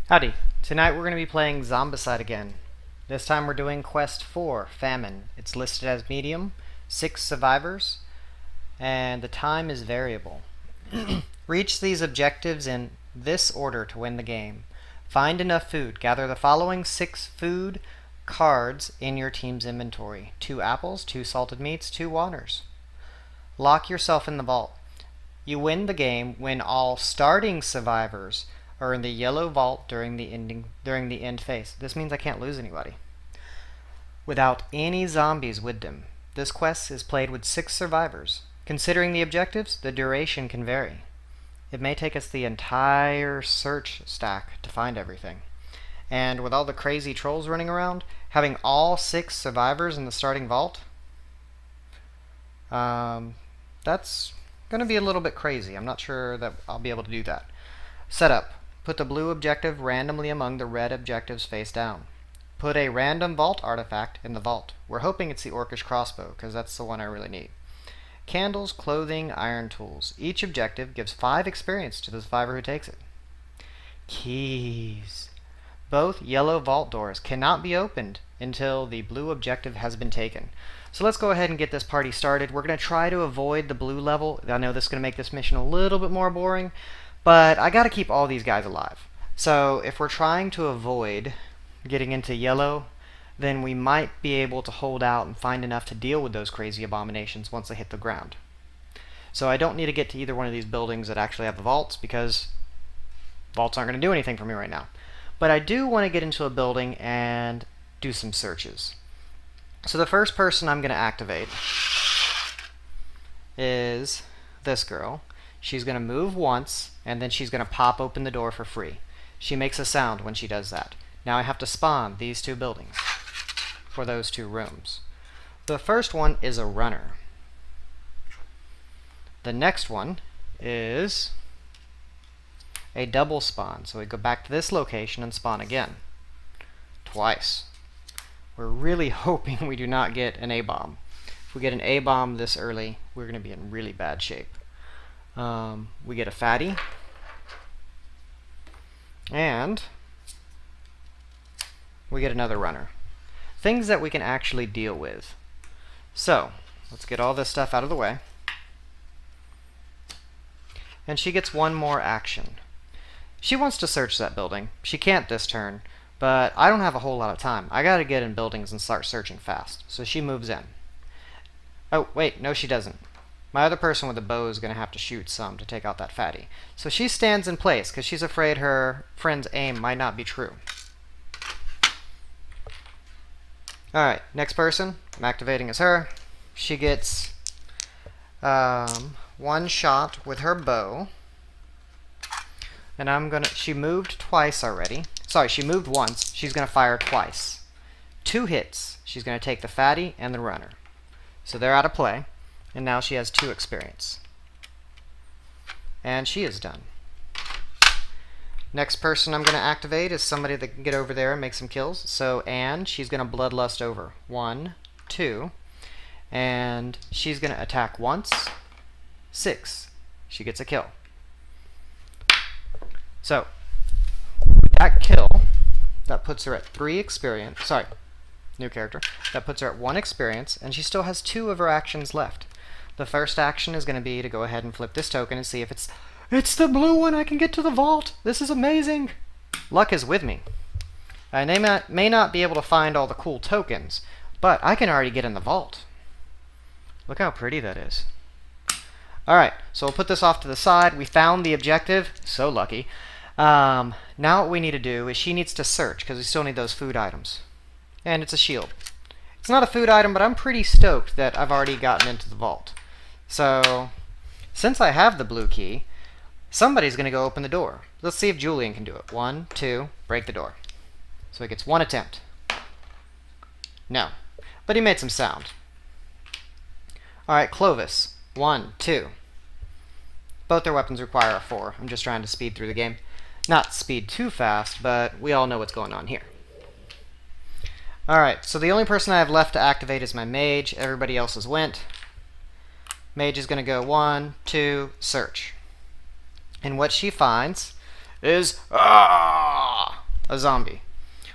Howdy. Tonight we're going to be playing Zombicide again. This time we're doing Quest 4, Famine. It's listed as medium, 6 survivors, and the time is variable. Reach these objectives in this order to win the game. Find enough food. Gather the following 6 food cards in your team's inventory. 2 apples, 2 salted meats, 2 waters. Lock yourself in the vault. You win the game when all starting survivors are in the yellow vault during the end phase. This means I can't lose anybody. Without any zombies with them. This quest is played with 6 survivors. Considering the objectives, the duration can vary. It may take us the entire search stack to find everything. And with all the crazy trolls running around, having all 6 survivors in the starting vault, that's going to be a little bit crazy. I'm not sure that I'll be able to do that. Setup. Put the blue objective randomly among the red objectives face down. Put a random vault artifact in the vault. We're hoping it's the Orcish crossbow, because that's the one I really need. Candles, clothing, iron tools. Each objective gives 5 experience to the survivor who takes it. Keys. Both yellow vault doors cannot be opened until the blue objective has been taken. So let's go ahead and get this party started. We're going to try to avoid the blue level. I know this is going to make this mission a little bit more boring, but I got to keep all these guys alive. So if we're trying to avoid getting into yellow, then we might be able to hold out and find enough to deal with those crazy abominations once they hit the ground. So I don't need to get to either one of these buildings that actually have the vaults, because vaults aren't going to do anything for me right now. But I do want to get into a building and do some searches. So the first person I'm going to activate is this girl. She's going to move once, and then she's going to pop open the door for free. She makes a sound when she does that. Now I have to spawn these 2 buildings for those 2 rooms. The first one is a runner. The next one is a double spawn. So we go back to this location and spawn again. Twice. We're really hoping we do not get an A-bomb. If we get an A-bomb this early, we're going to be in really bad shape. We get a fatty, and we get another runner. Things that we can actually deal with. So, let's get all this stuff out of the way. And she gets one more action. She wants to search that building. She can't this turn, but I don't have a whole lot of time. I gotta get in buildings and start searching fast. So she moves in. Oh, wait, no she doesn't. My other person with the bow is going to have to shoot some to take out that fatty. So she stands in place because she's afraid her friend's aim might not be true. Alright, next person I'm activating is her. She gets 1 shot with her bow. And she moved twice already. Sorry, she moved once. She's going to fire twice. 2 hits. She's going to take the fatty and the runner. So they're out of play. And now she has 2 experience. And she is done. Next person I'm going to activate is somebody that can get over there and make some kills. So Anne, she's going to bloodlust over. 1, 2. And she's going to attack once. 6. She gets a kill. So, with that kill, that puts her at 3 experience. Sorry, new character. That puts her at 1 experience, and she still has 2 of her actions left. The first action is going to be to go ahead and flip this token and see if it's the blue one. I can get to the vault. This is amazing. Luck is with me. I may not be able to find all the cool tokens, but I can already get in the vault. Look how pretty that is. Alright, so we'll put this off to the side. We found the objective. So lucky. Now what we need to do is she needs to search, because we still need those food items. And it's a shield. It's not a food item, but I'm pretty stoked that I've already gotten into the vault. So, since I have the blue key, somebody's going to go open the door. Let's see if Julian can do it. 1, 2, break the door. So he gets 1 attempt. No. But he made some sound. Alright, Clovis. 1, 2. Both their weapons require a 4. I'm just trying to speed through the game. Not speed too fast, but we all know what's going on here. Alright, so the only person I have left to activate is my mage. Everybody else has went. Mage is going to go 1, 2, search. And what she finds is a zombie.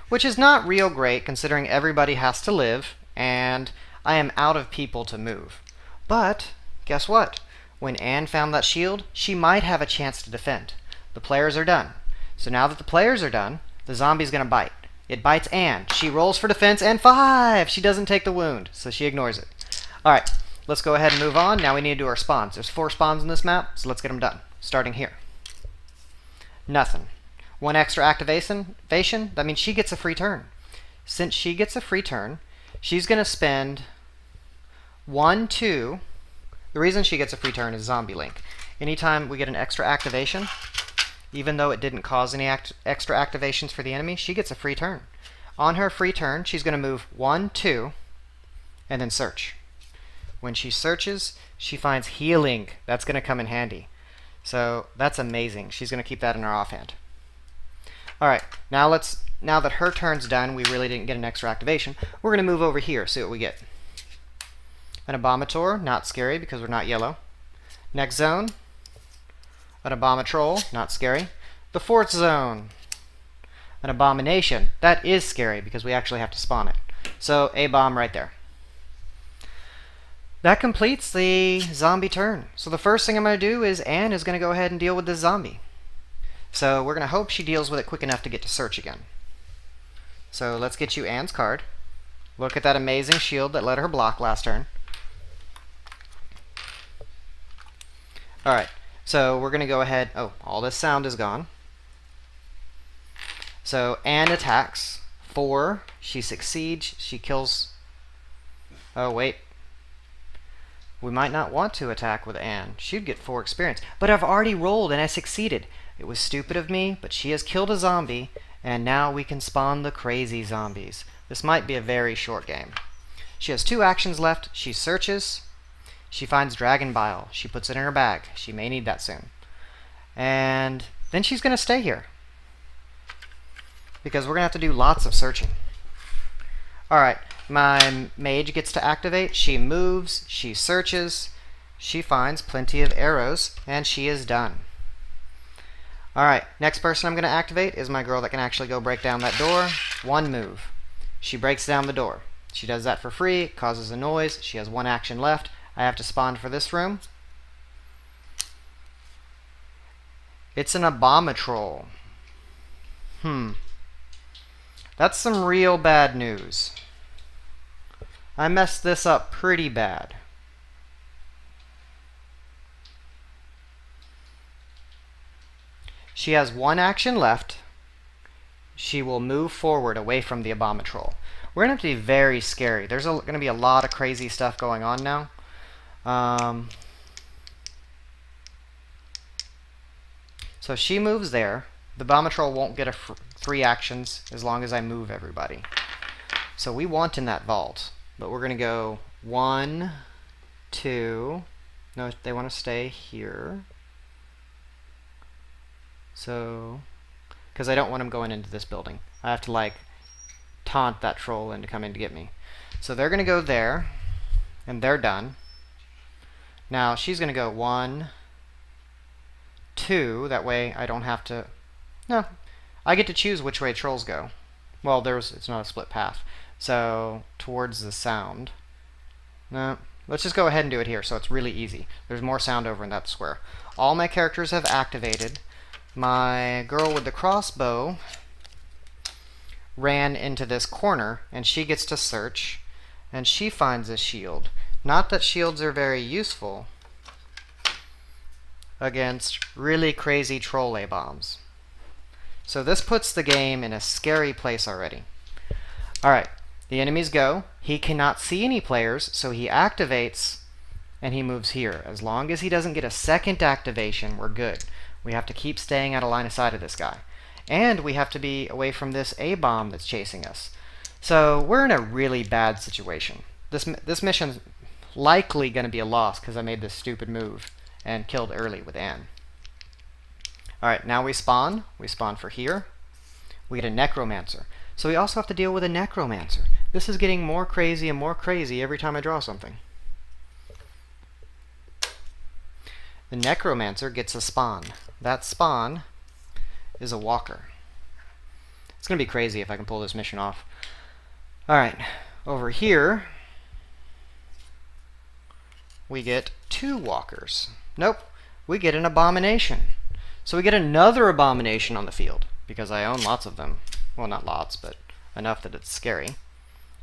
Which is not real great considering everybody has to live, and I am out of people to move. But, guess what? When Anne found that shield, she might have a chance to defend. The players are done. So now that the players are done, the zombie's going to bite. It bites Anne. She rolls for defense, and 5! She doesn't take the wound, so she ignores it. Alright, let's go ahead and move on. Now we need to do our spawns. There's 4 spawns in this map, so let's get them done. Starting here. Nothing. 1 extra activation, that means she gets a free turn. Since she gets a free turn, she's going to spend 1, 2. The reason she gets a free turn is Zombie Link. Anytime we get an extra activation, even though it didn't cause any extra activations for the enemy, she gets a free turn. On her free turn, she's going to move 1, 2, and then search. When she searches, she finds healing. That's going to come in handy. So that's amazing. She's going to keep that in her offhand. Alright, now that her turn's done, we really didn't get an extra activation, we're going to move over here, see what we get. An Abomator, not scary because we're not yellow. Next zone, an Abomatroll, not scary. The 4th zone, an Abomination. That is scary because we actually have to spawn it. So, a bomb right there. That completes the zombie turn. So the first thing I'm going to do is Anne is going to go ahead and deal with this zombie. So we're going to hope she deals with it quick enough to get to search again. So let's get you Anne's card. Look at that amazing shield that let her block last turn. Alright, so we're going to go ahead... Oh, all this sound is gone. So Anne attacks. 4. She succeeds. She kills... Oh, wait. We might not want to attack with Anne. She'd get 4 experience. But I've already rolled and I succeeded. It was stupid of me, but she has killed a zombie, and now we can spawn the crazy zombies. This might be a very short game. She has 2 actions left. She searches. She finds Dragon Bile. She puts it in her bag. She may need that soon. And then she's going to stay here, because we're going to have to do lots of searching. Alright, my mage gets to activate. She moves. She searches. She finds plenty of arrows, and she is done. Alright, next person I'm going to activate is my girl that can actually go break down that door. 1 move. She breaks down the door. She does that for free. It causes a noise. She has 1 action left. I have to spawn for this room. It's an Abomatroll. That's some real bad news. I messed this up pretty bad. She has 1 action left. She will move forward away from the Abomatroll. We're going to have to be very scary. There's going to be a lot of crazy stuff going on now. So she moves there. The Abomatroll won't get a free actions as long as I move everybody. So we want in that vault. But we're going to go 1, 2. No, they want to stay here. So, because I don't want them going into this building. I have to, like, taunt that troll into coming to get me. So they're going to go there, and they're done. Now, she's going to go 1, 2. That way I don't have to... No, I get to choose which way trolls go. Well, it's not a split path. So, towards the sound. No, let's just go ahead and do it here, so it's really easy. There's more sound over in that square. All my characters have activated. My girl with the crossbow ran into this corner, and she gets to search, and she finds a shield. Not that shields are very useful against really crazy troll A-bombs. So this puts the game in a scary place already. Alright, the enemies go. He cannot see any players, so he activates, and he moves here. As long as he doesn't get a second activation, we're good. We have to keep staying out of line of sight of this guy. And we have to be away from this A-bomb that's chasing us. So we're in a really bad situation. This mission's likely going to be a loss because I made this stupid move and killed early with Anne. Alright, now we spawn. We spawn for here. We get a Necromancer. So we also have to deal with a Necromancer. This is getting more crazy and more crazy every time I draw something. The Necromancer gets a spawn. That spawn is a walker. It's going to be crazy if I can pull this mission off. Alright, over here, we get 2 walkers. Nope, we get an abomination. So we get another abomination on the field, because I own lots of them. Well, not lots, but enough that it's scary.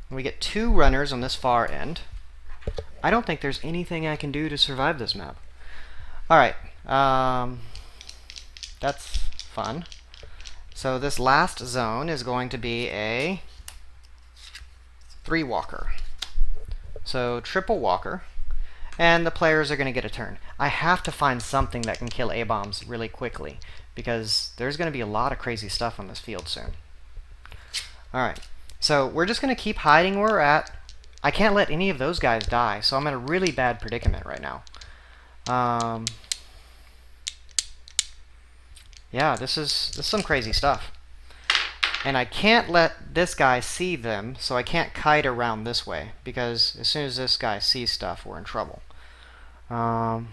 And we get 2 runners on this far end. I don't think there's anything I can do to survive this map. Alright, that's fun. So this last zone is going to be a 3 walker. So triple walker. And the players are going to get a turn. I have to find something that can kill A-bombs really quickly, because there's going to be a lot of crazy stuff on this field soon. Alright, so we're just going to keep hiding where we're at. I can't let any of those guys die, so I'm in a really bad predicament right now. Yeah, this is some crazy stuff. And I can't let this guy see them, so I can't kite around this way, because as soon as this guy sees stuff, we're in trouble. I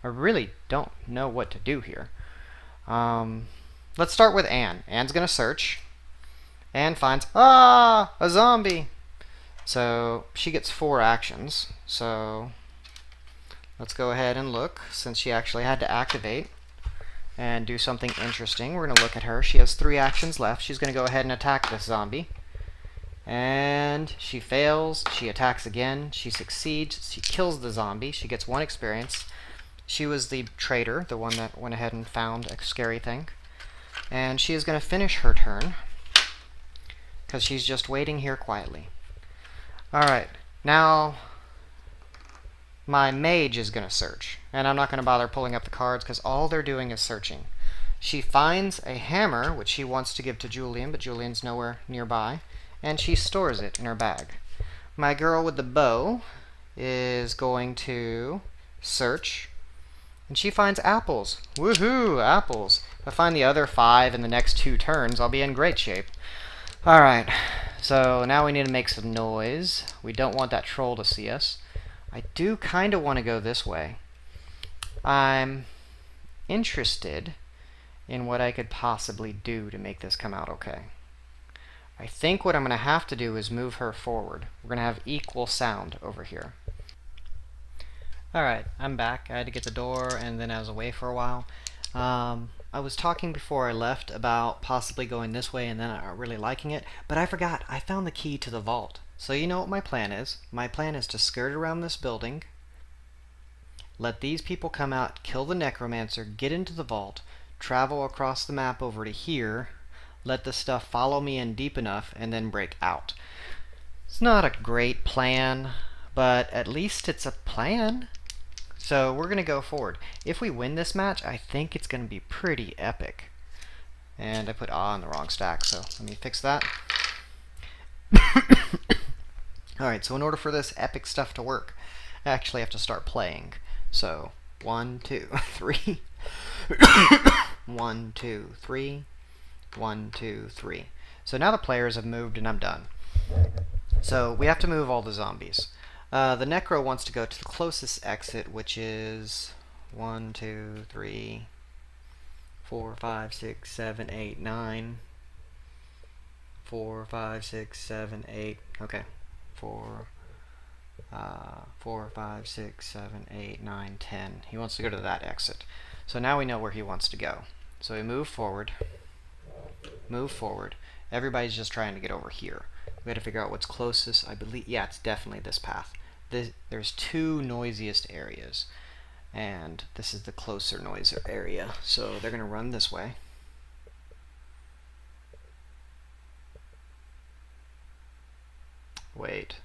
really don't know what to do here. Let's start with Anne. Anne's going to search. Anne finds, a zombie! So she gets 4 actions. So let's go ahead and look, since she actually had to activate and do something interesting. We're going to look at her. She has 3 actions left. She's going to go ahead and attack this zombie. And she fails. She attacks again. She succeeds. She kills the zombie. She gets 1 experience. She was the traitor, the one that went ahead and found a scary thing. And she is going to finish her turn, because she's just waiting here quietly. Alright, now my mage is going to search, and I'm not going to bother pulling up the cards because all they're doing is searching. She finds a hammer, which she wants to give to Julian, but Julian's nowhere nearby, and she stores it in her bag. My girl with the bow is going to search, and she finds apples. Woohoo, apples. If I find the other 5 in the next 2 turns, I'll be in great shape. Alright, so now we need to make some noise. We don't want that troll to see us. I do kind of want to go this way. I'm interested in what I could possibly do to make this come out okay. I think what I'm going to have to do is move her forward. We're going to have equal sound over here. Alright, I'm back. I had to get the door, and then I was away for a while. I was talking before I left about possibly going this way and then not really liking it, but I forgot. I found the key to the vault. So you know what my plan is. My plan is to skirt around this building, let these people come out, kill the necromancer, get into the vault, travel across the map over to here, let the stuff follow me in deep enough, and then break out. It's not a great plan, but at least it's a plan. So we're going to go forward. If we win this match, I think it's going to be pretty epic. And I put in the wrong stack, so let me fix that. Alright, so in order for this epic stuff to work, I actually have to start playing. So, 1, 2, 3. 1, 2, 3. 1, 2, 3. So now the players have moved and I'm done. So we have to move all the zombies. The Necro wants to go to the closest exit, which is 1, 2, 3, 4, 5, 6, 7, 8, 9. 4, 5, 6, 7, 8. Okay. 4, 5, 6, 7, 8, 9, 10. He wants to go to that exit. So now we know where he wants to go. So we move forward. Move forward. Everybody's just trying to get over here. We got to figure out what's closest. I believe, yeah, it's definitely this path. There's 2 noisiest areas, and this is the closer noiser area. So they're going to run this way. Wait.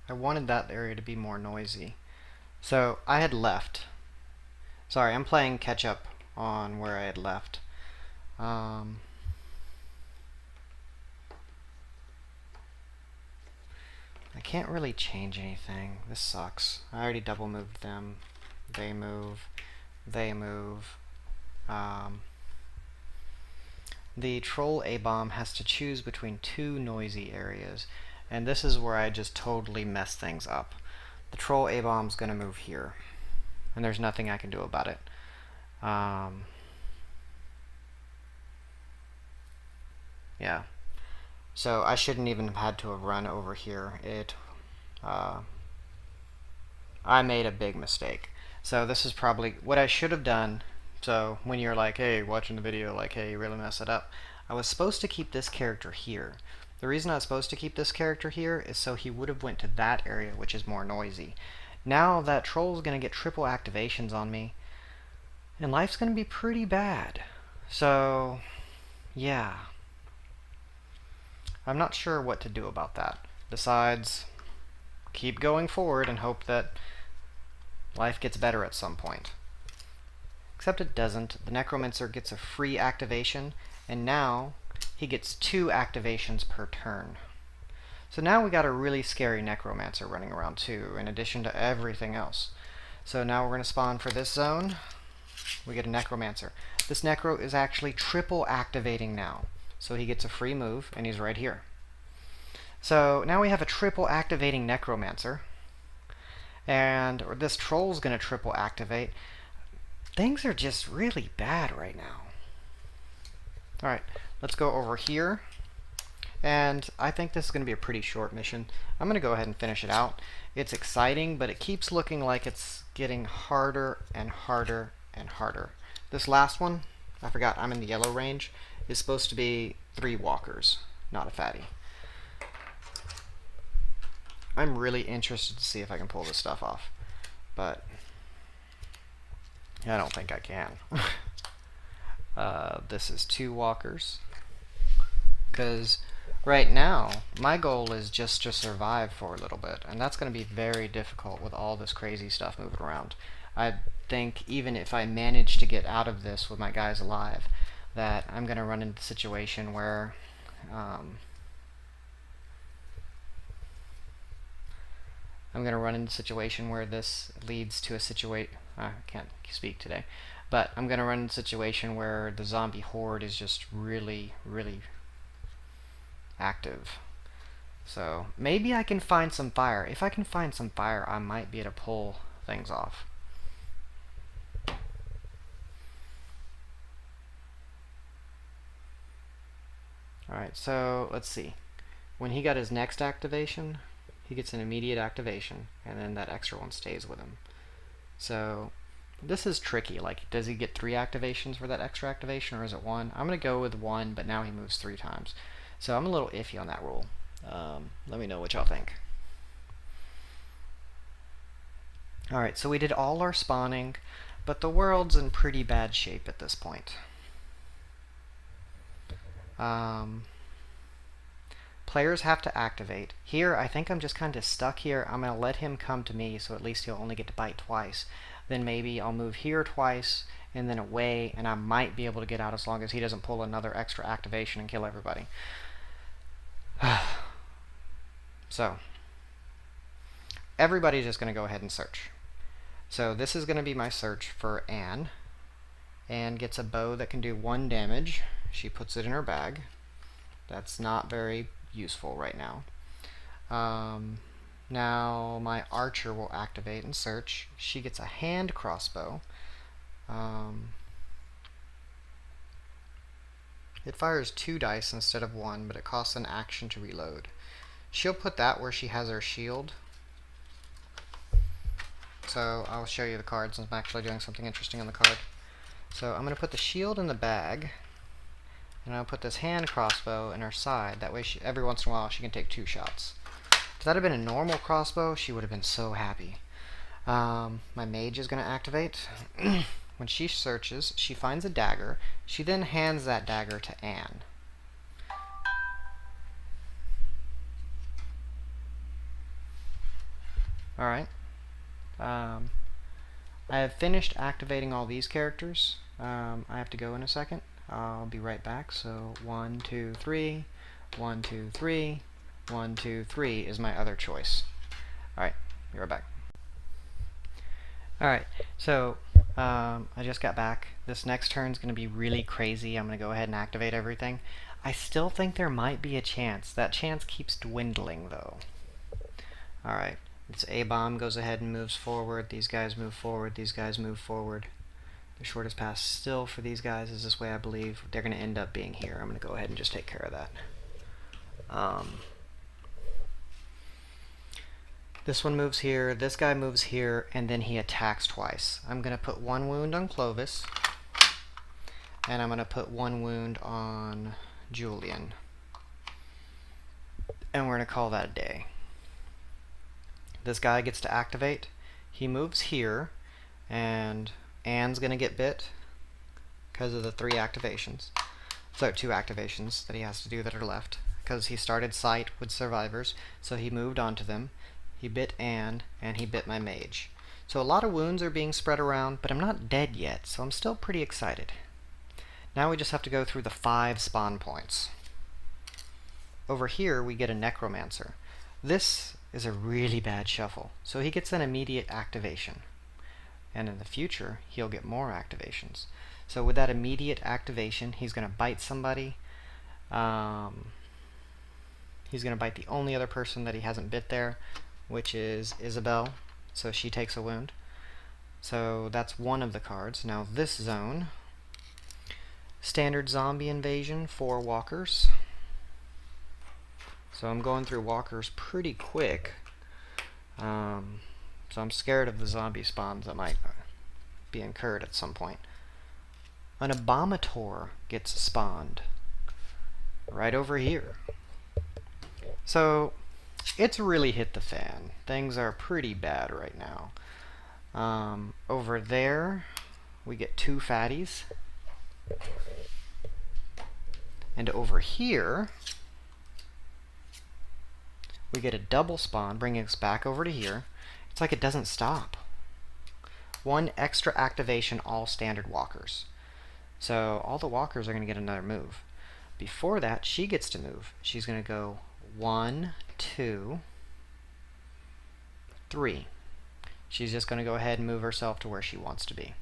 I wanted that area to be more noisy. So I had left. Sorry, I'm playing catch up on where I had left. I can't really change anything. This sucks. I already double moved them. They move. They move. the troll A-bomb has to choose between two noisy areas, and this is where I just totally mess things up. The troll A-bomb's going to move here, and there's nothing I can do about it. Yeah. So I shouldn't even have had to have run over here. I made a big mistake. So this is probably what I should have done. So when you're like, hey, watching the video, like, hey, you really messed it up. I was supposed to keep this character here. The reason I was supposed to keep this character here is so he would have went to that area, which is more noisy. Now that troll's going to get triple activations on me, and life's going to be pretty bad. So, yeah. I'm not sure what to do about that, besides keep going forward and hope that life gets better at some point. Except it doesn't. The Necromancer gets a free activation, and now he gets 2 activations per turn. So now we got a really scary Necromancer running around too, in addition to everything else. So now we're going to spawn for this zone. We get a Necromancer. This Necro is actually triple activating now. So he gets a free move, and he's right here. So now we have a triple activating Necromancer. And this Troll's going to triple activate. Things are just really bad right now. Alright, let's go over here. And I think this is going to be a pretty short mission. I'm going to go ahead and finish it out. It's exciting, but it keeps looking like it's getting harder and harder and harder. This last one, I forgot, I'm in the yellow range, is supposed to be 3 walkers, not a fatty. I'm really interested to see if I can pull this stuff off, but I don't think I can. This is 2 walkers, because right now my goal is just to survive for a little bit, and that's going to be very difficult with all this crazy stuff moving around. I think even if I manage to get out of this with my guys alive, that I'm going to run into a situation where this leads to a situation. I can't speak today, but I'm going to run into a situation where the zombie horde is just really, really active. So maybe I can find some fire. If I can find some fire, I might be able to pull things off. Alright, so let's see. When he got his next activation, he gets an immediate activation, and then that extra one stays with him. So this is tricky. Like, does he get 3 activations for that extra activation, or is it 1? I'm going to go with 1, but now he moves 3 times. So I'm a little iffy on that rule. Let me know what y'all think. Alright, so we did all our spawning, but the world's in pretty bad shape at this point. Players have to activate. Here, I think I'm just kind of stuck here. I'm going to let him come to me, so at least he'll only get to bite twice. Then maybe I'll move here twice, and then away, and I might be able to get out as long as he doesn't pull another extra activation and kill everybody. So, everybody's just going to go ahead and search. So this is going to be my search for Anne. Anne gets a bow that can do 1 damage. She puts it in her bag. That's not very useful right now. Now my archer will activate and search. She gets a hand crossbow. It fires 2 dice instead of 1, but it costs an action to reload. She'll put that where she has her shield. So I'll show you the card since I'm actually doing something interesting on the card. So I'm going to put the shield in the bag, and I'll put this hand crossbow in her side. That way every once in a while she can take 2 shots. If that had been a normal crossbow, she would have been so happy. My mage is going to activate. When she searches, she finds a dagger. She then hands that dagger to Anne. Alright. I have finished activating all these characters. I have to go in a second. I'll be right back. So 1, 2, 3, 1, 2, 3, 1, 2, 3 is my other choice. Alright, be right back. Alright, so I just got back. This next turn is going to be really crazy. I'm going to go ahead and activate everything. I still think there might be a chance. That chance keeps dwindling, though. Alright. This A-bomb goes ahead and moves forward. These guys move forward. These guys move forward. The shortest path still for these guys is this way, I believe. They're going to end up being here. I'm going to go ahead and just take care of that. This one moves here, this guy moves here, and then he attacks twice. I'm going to put 1 wound on Clovis, and I'm going to put 1 wound on Julian. And we're going to call that a day. This guy gets to activate. He moves here, and Anne's going to get bit because of the 3 activations. So 2 activations that he has to do that are left, because he started sight with survivors, so he moved onto them. He bit Anne, and he bit my mage. So a lot of wounds are being spread around, but I'm not dead yet, so I'm still pretty excited. Now we just have to go through the 5 spawn points. Over here we get a Necromancer. This is a really bad shuffle, so he gets an immediate activation. And in the future, he'll get more activations. So with that immediate activation, he's going to bite somebody. He's going to bite the only other person that he hasn't bit there, which is Isabel, so she takes a wound. So that's one of the cards. Now this zone, standard zombie invasion, 4 walkers. So I'm going through walkers pretty quick. So I'm scared of the zombie spawns that might be incurred at some point. An Abomator gets spawned right over here. So it's really hit the fan. Things are pretty bad right now. Over there, we get 2 fatties. And over here, we get a double spawn, bringing us back over to here. It's like it doesn't stop. 1 extra activation, all standard walkers. So all the walkers are going to get another move. Before that, she gets to move. She's going to go 1, 2, 3. She's just going to go ahead and move herself to where she wants to be.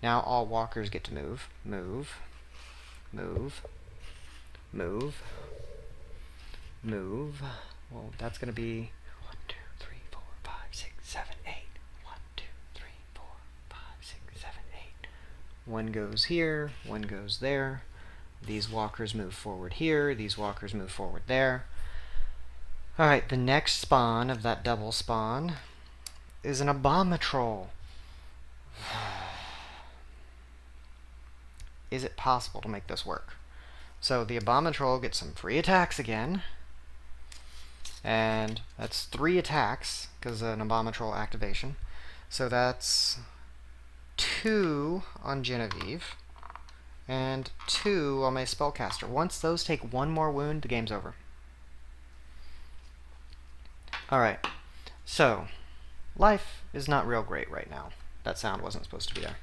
Now all walkers get to move. Move. Move. Move. Move. Well, that's going to be 1, 2, 3, 4, 5, 6, 7, 8. 1, 2, 3, 4, 5, 6, 7, 8. 1 goes here. 1 goes there. These walkers move forward here. These walkers move forward there. Alright, the next spawn of that double spawn is an Abomatroll. Is it possible to make this work? So the Abomatroll gets some free attacks again. And that's 3 attacks, because of an Abomatroll activation. So that's 2 on Genevieve, and 2 on my Spellcaster. Once those take 1 more wound, the game's over. Alright, so life is not real great right now. That sound wasn't supposed to be there.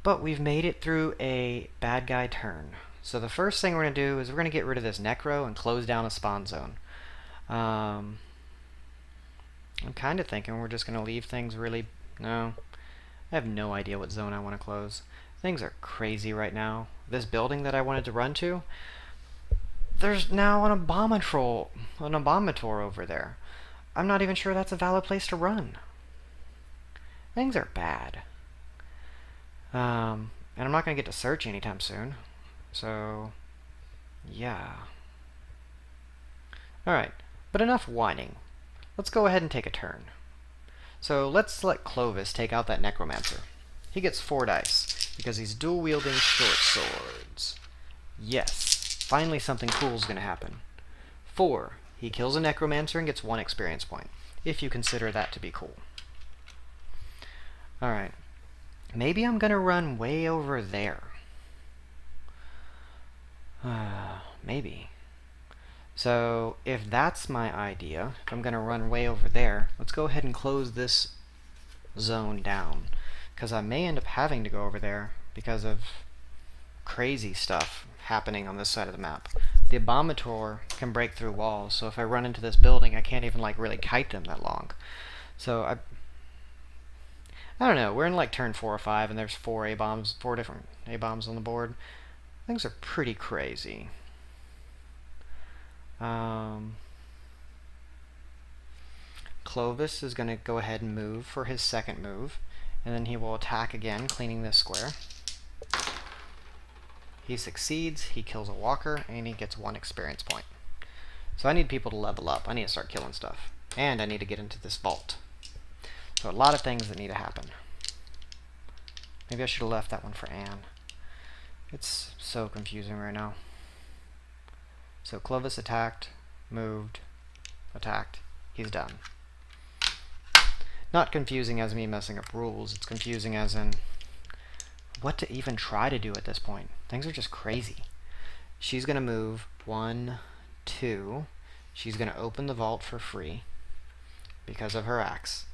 But we've made it through a bad guy turn. So the first thing we're going to do is we're going to get rid of this Necro and close down a spawn zone. I'm kind of thinking we're just going to leave things really... No. I have no idea what zone I want to close. Things are crazy right now. This building that I wanted to run to, there's now an Abomator over there. I'm not even sure that's a valid place to run. Things are bad. And I'm not going to get to search anytime soon. So, yeah. Alright, but enough whining. Let's go ahead and take a turn. So let's let Clovis take out that Necromancer. He gets 4 dice, because he's dual-wielding short swords. Yes, finally something cool is going to happen. 4, he kills a Necromancer and gets 1 experience point, if you consider that to be cool. Alright, maybe I'm going to run way over there. Maybe. So, if that's my idea, if I'm going to run way over there, let's go ahead and close this zone down. Because I may end up having to go over there because of crazy stuff happening on this side of the map. The Abomator can break through walls, so if I run into this building, I can't even like really kite them that long. So I don't know, we're in like turn 4 or 5, and there's 4 A-bombs, 4 different A-bombs on the board. Things are pretty crazy. Clovis is going to go ahead and move for his second move, and then he will attack again, cleaning this square. He succeeds, he kills a walker, and he gets 1 experience point. So I need people to level up. I need to start killing stuff. And I need to get into this vault. So a lot of things that need to happen. Maybe I should have left that one for Anne. It's so confusing right now. So Clovis attacked, moved, attacked. He's done. Not confusing as me messing up rules. It's confusing as in what to even try to do at this point. Things are just crazy. She's going to move 1, 2. She's going to open the vault for free because of her axe.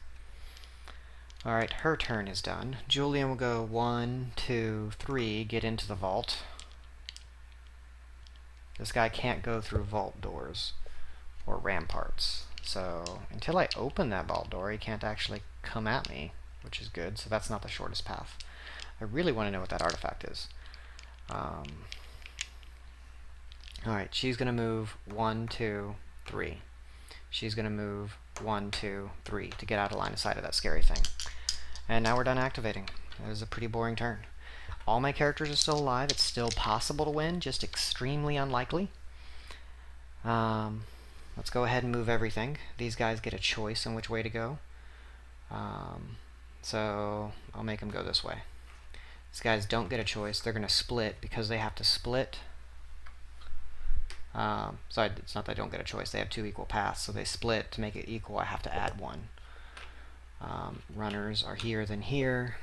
Alright, her turn is done. Julian will go 1, 2, 3, get into the vault. This guy can't go through vault doors or ramparts. So until I open that vault door, he can't actually come at me, which is good. So that's not the shortest path. I really want to know what that artifact is. Alright, she's going to move 1, 2, 3. She's going to move 1, 2, 3 to get out of line of sight of that scary thing. And now we're done activating. It was a pretty boring turn. All my characters are still alive. It's still possible to win, just extremely unlikely. Let's go ahead and move everything. These guys get a choice in which way to go. So I'll make them go this way. These guys don't get a choice. They're going to split because they have to split. Sorry, it's not that they don't get a choice. They have 2 equal paths, so they split. To make it equal, I have to add 1. Runners are here than here.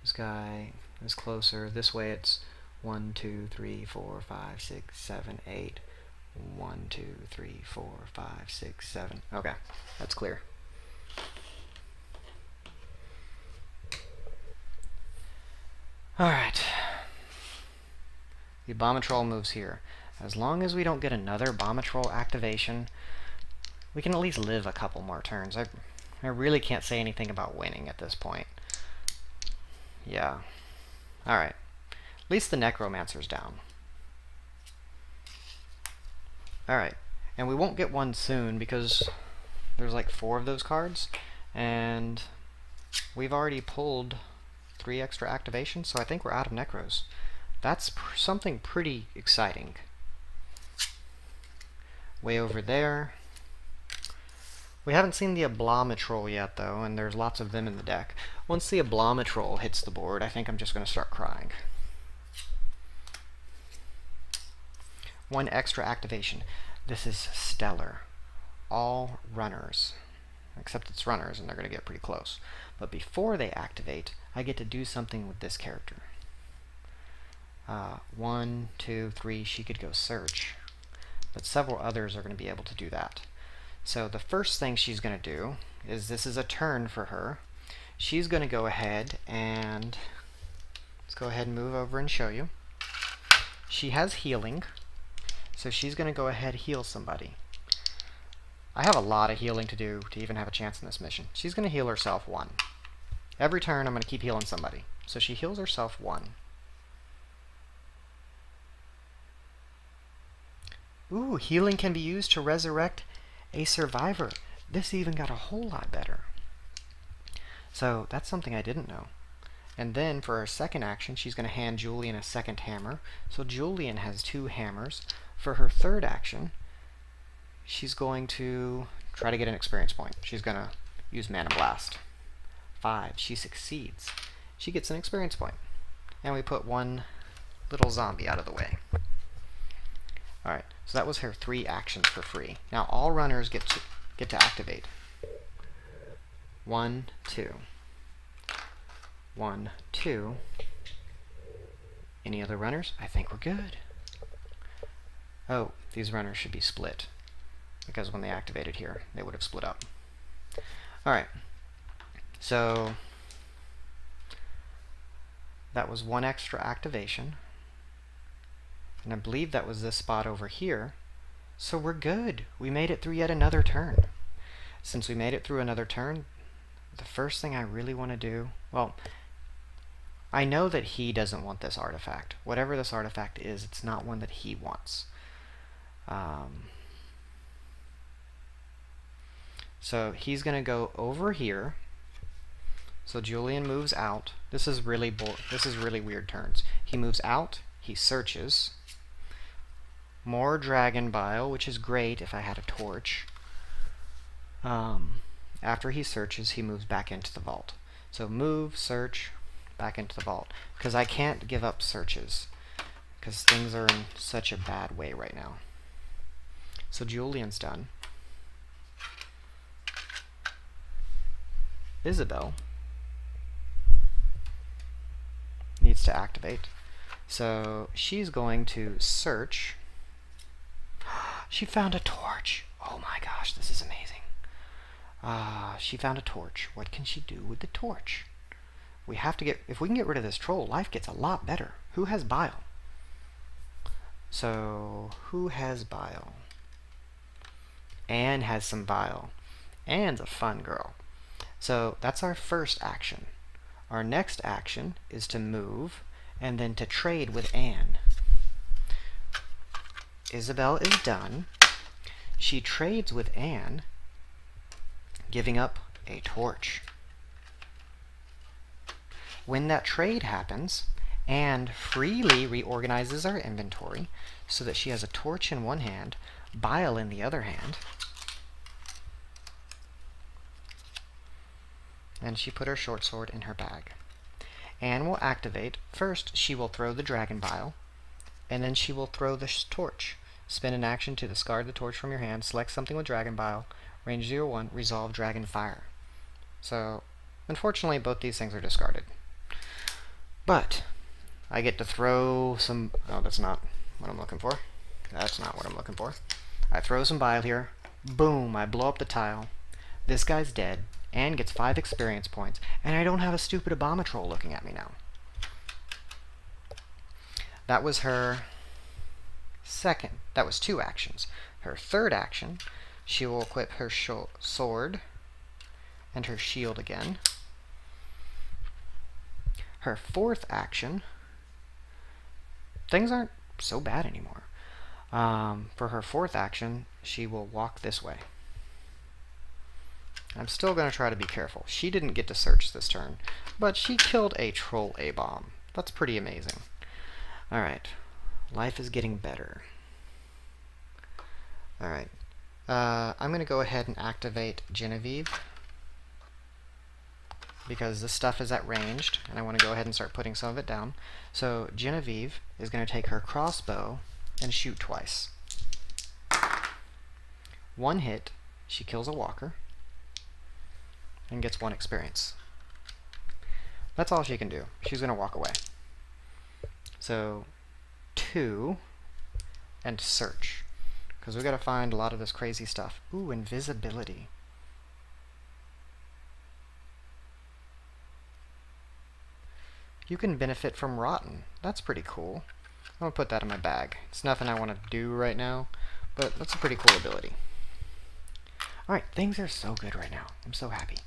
This guy is closer. This way it's 1, 2, 3, 4, 5, 6, 7, 8. 1, 2, 3, 4, 5, 6, 7. Okay, that's clear. Alright. The Abomatrol moves here. As long as we don't get another Abomatrol activation, we can at least live a couple more turns. I really can't say anything about winning at this point. Yeah. Alright. At least the Necromancer's down. Alright. And we won't get one soon because there's like 4 of those cards. And we've already pulled 3 extra activations, so I think we're out of Necros. That's something pretty exciting. Way over there. We haven't seen the Abomatrol yet, though, and there's lots of them in the deck. Once the Abomatrol hits the board, I think I'm just going to start crying. 1 extra activation. This is stellar. All runners. Except it's runners, and they're going to get pretty close. But before they activate, I get to do something with this character. 1, 2, 3, she could go search. But several others are going to be able to do that. So the first thing she's going to do is, this is a turn for her. She's going to go ahead and, let's go ahead and move over and show you. She has healing, so she's going to go ahead and heal somebody. I have a lot of healing to do to even have a chance in this mission. She's going to heal herself 1. Every turn I'm going to keep healing somebody. So she heals herself 1. Ooh, healing can be used to resurrect a survivor. This even got a whole lot better. So that's something I didn't know. And then for her second action, she's going to hand Julian a second hammer. So Julian has 2 hammers. For her third action, she's going to try to get an experience point. She's going to use Mana Blast. 5. She succeeds. She gets an experience point. And we put 1 little zombie out of the way. Alright, so that was her 3 actions for free. Now all runners get to activate. 1, 2. 1, 2. Any other runners? I think we're good. Oh, these runners should be split. Because when they activated here, they would have split up. Alright. So that was 1 extra activation. And I believe that was this spot over here. So we're good. We made it through yet another turn. Since we made it through another turn, the first thing I really want to do, well, I know that he doesn't want this artifact. Whatever this artifact is, it's not one that he wants. So he's going to go over here. So Julian moves out. This is really weird turns. He moves out. He searches. More dragon bile, which is great if I had a torch. After he searches, he moves back into the vault. So move, search, back into the vault. Because I can't give up searches. Because things are in such a bad way right now. So Julian's done. Isabel needs to activate. So she's going to search. She found a torch. Oh my gosh, this is amazing. She found a torch. What can she do with the torch? We have to if we can get rid of this troll, life gets a lot better. Who has bile? So, who has bile? Anne has some bile. Anne's a fun girl. So, that's our first action. Our next action is to move and then to trade with Anne. Isabel is done. She trades with Anne, giving up a torch. When that trade happens, Anne freely reorganizes our inventory so that she has a torch in one hand, bile in the other hand, and she put her short sword in her bag. Anne will activate. First, she will throw the dragon bile, and then she will throw the torch. Spend an action to discard the torch from your hand, select something with dragon bile, range 0/1, resolve dragon fire. So, unfortunately, both these things are discarded. But, I get to throw some... Oh, that's not what I'm looking for. That's not what I'm looking for. I throw some bile here. Boom, I blow up the tile. This guy's dead. Anne gets 5 experience points. And I don't have a stupid Abomatroll looking at me now. That was her second. That was 2 actions. Her third action, she will equip her sword and her shield again. Her fourth action, things aren't so bad anymore. For her fourth action, she will walk this way. I'm still going to try to be careful. She didn't get to search this turn, but she killed a troll A-bomb. That's pretty amazing. Alright, life is getting better. Alright, I'm going to go ahead and activate Genevieve, because this stuff is at ranged, and I want to go ahead and start putting some of it down. So Genevieve is going to take her crossbow and shoot twice. 1 hit, she kills a walker, and gets 1 experience. That's all she can do. She's going to walk away. So 2, and search, because we've got to find a lot of this crazy stuff. Ooh, invisibility. You can benefit from rotten. That's pretty cool. I'm going to put that in my bag. It's nothing I want to do right now, but that's a pretty cool ability. Alright, things are so good right now. I'm so happy.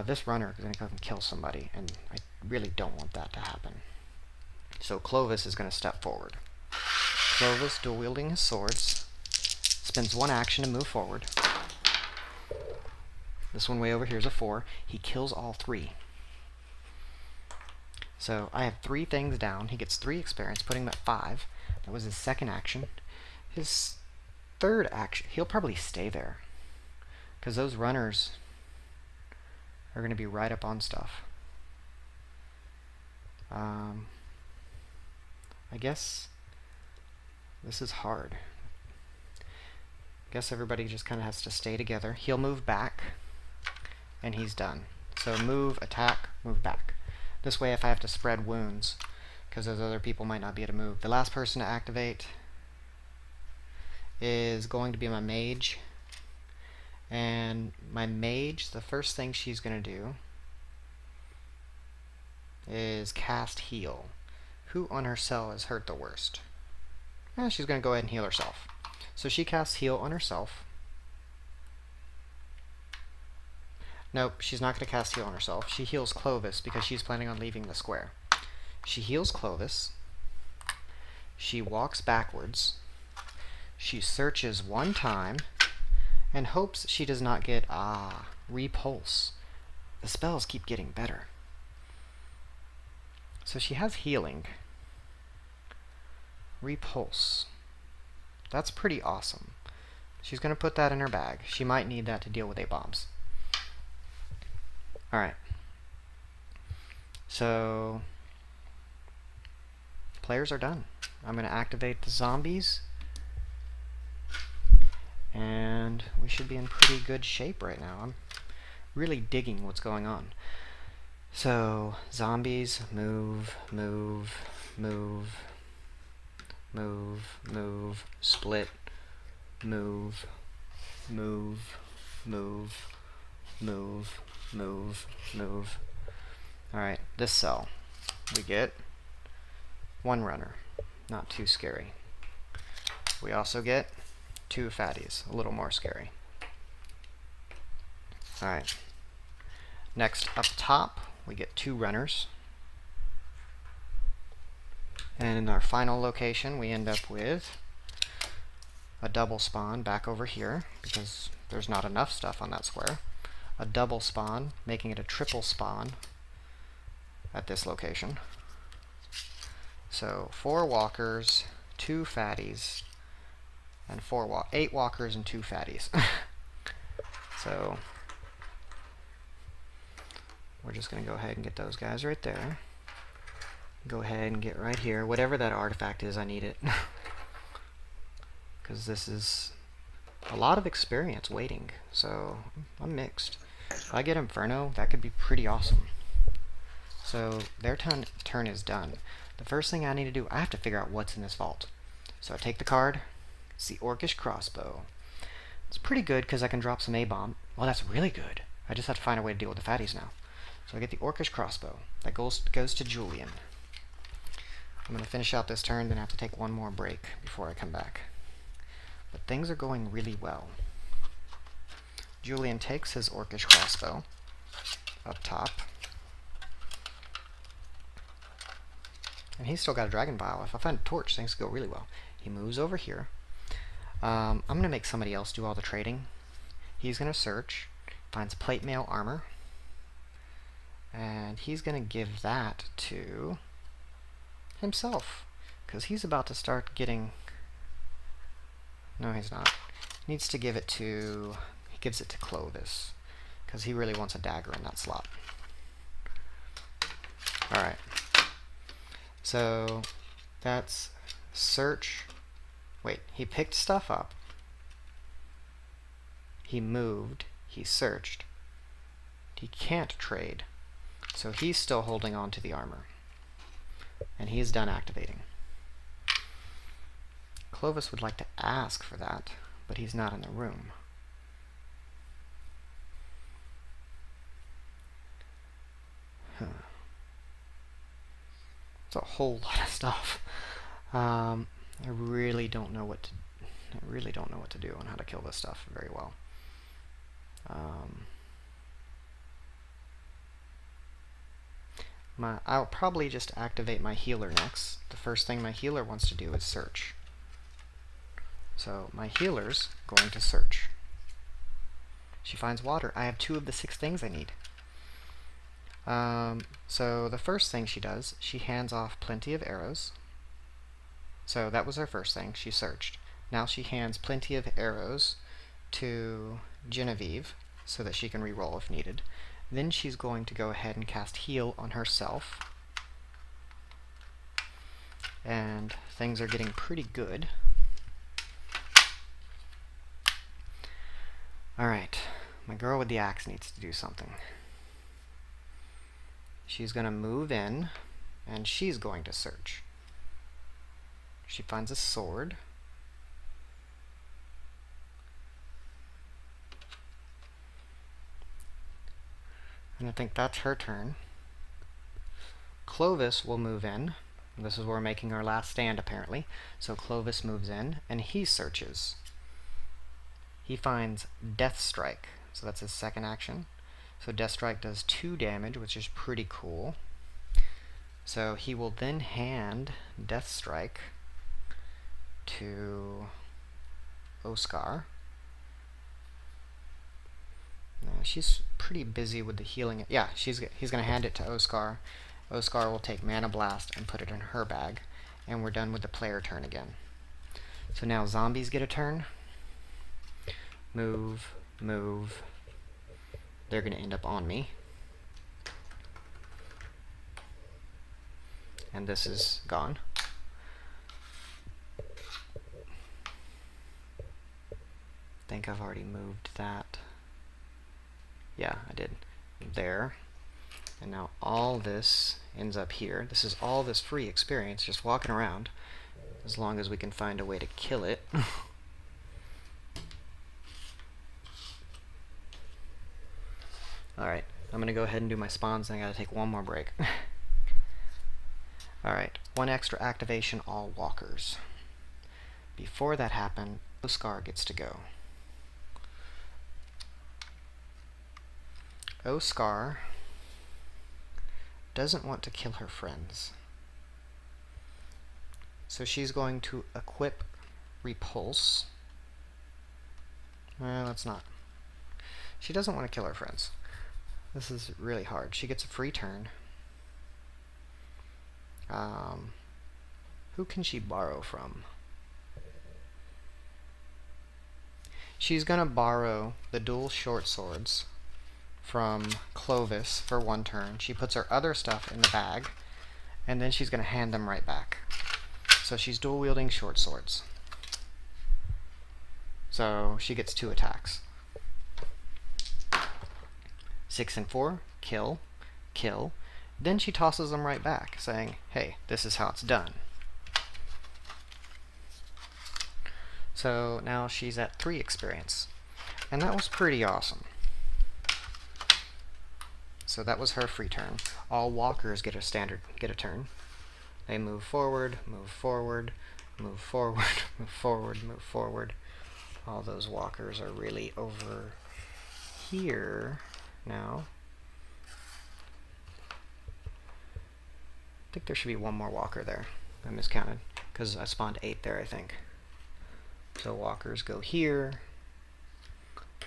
This runner is going to come and kill somebody, and I really don't want that to happen. So Clovis is going to step forward. Clovis, dual wielding his swords, spends 1 action to move forward. This one way over here is a 4. He kills all 3. So I have 3 things down. He gets 3 experience, putting him at 5. That was his second action. His third action, he'll probably stay there, because those runners are going to be right up on stuff. I guess this is hard. I guess everybody just kind of has to stay together. He'll move back, and he's done. So move, attack, move back. This way, if I have to spread wounds, because those other people might not be able to move. The last person to activate is going to be my mage. And my mage, the first thing she's going to do is cast heal. Who on her cell is hurt the worst? She's going to go ahead and heal herself. So she casts heal on herself. Nope, she's not going to cast heal on herself. She heals Clovis because she's planning on leaving the square. She heals Clovis. She walks backwards. She searches one time and hopes she does not get, repulse. The spells keep getting better. So she has healing. Repulse. That's pretty awesome. She's going to put that in her bag. She might need that to deal with A-bombs. Alright. So, players are done. I'm going to activate the zombies. And we should be in pretty good shape right now. I'm really digging what's going on. So, zombies, move, move, move, move, move, split, move, move, move, move, move, move. Alright, this cell. We get one runner. Not too scary. We also get 2 fatties. A little more scary. Alright. Next, up top, we get 2 runners. And in our final location, we end up with a double spawn back over here, because there's not enough stuff on that square. A double spawn, making it a triple spawn at this location. So 4 walkers, 2 fatties, and 8 walkers and 2 fatties. So we're just going to go ahead and get those guys right there. Go ahead and get right here. Whatever that artifact is, I need it. Because this is a lot of experience waiting. So I'm mixed. If I get Inferno, that could be pretty awesome. So their turn is done. The first thing I need to do, I have to figure out what's in this vault. So I take the card. It's the Orcish Crossbow. It's pretty good because I can drop some A-bomb. Well, that's really good. I just have to find a way to deal with the fatties now. So I get the Orcish Crossbow. That goes to Julian. I'm going to finish out this turn, then I have to take one more break before I come back. But things are going really well. Julian takes his Orcish Crossbow up top. And he's still got a Dragon Vial. If I find a torch, things go really well. He moves over here. I'm going to make somebody else do all the trading. He's going to search, finds plate mail armor, and he's going to give that to himself, because he's about to start getting... No, he's not. He needs to give it to... He gives it to Clovis, because he really wants a dagger in that slot. Alright. So, that's search. Wait, he picked stuff up. He moved. He searched. He can't trade. So he's still holding on to the armor. And he's done activating. Clovis would like to ask for that, but he's not in the room. It's a whole lot of stuff. I really don't know what to do on how to kill this stuff very well. I'll probably just activate my healer next. The first thing my healer wants to do is search. So my healer's going to search. She finds water. I have 2 of the 6 things I need. So the first thing she does, she hands off plenty of arrows. So that was her first thing. She searched. Now she hands plenty of arrows to Genevieve so that she can reroll if needed. Then she's going to go ahead and cast heal on herself. And things are getting pretty good. Alright, my girl with the axe needs to do something. She's going to move in, and she's going to search. She finds a sword. And I think that's her turn. Clovis will move in. This is where we're making our last stand, apparently. So Clovis moves in, and he searches. He finds Death Strike, so that's his second action. So Death Strike does 2 damage, which is pretty cool. So he will then hand Death Strike to Oscar. She's pretty busy with the healing. Yeah, he's going to hand it to Oscar. Oscar will take Mana Blast and put it in her bag. And we're done with the player turn again. So now zombies get a turn. Move, move. They're going to end up on me. And this is gone. I think I've already moved that. Yeah, I did. There. And now all this ends up here. This is all this free experience just walking around, as long as we can find a way to kill it. Alright, I'm going to go ahead and do my spawns, and I got to take one more break. Alright, 1 extra activation, all walkers. Before that happens, Oscar gets to go. Oscar doesn't want to kill her friends. So she's going to equip Repulse. Well, let's not. She doesn't want to kill her friends. This is really hard. She gets a free turn. Who can she borrow from? She's going to borrow the dual short swords from Clovis for 1 turn. She puts her other stuff in the bag, and then she's going to hand them right back. So she's dual wielding short swords. So she gets 2 attacks. 6 and 4, kill, kill. Then she tosses them right back, saying, hey, this is how it's done. So now she's at 3 experience. And that was pretty awesome. So that was her free turn. All walkers get a turn. They move forward, move forward, move forward, move forward, move forward. All those walkers are really over here now. I think there should be 1 more walker there. I miscounted, because I spawned 8 there, I think. So walkers go here.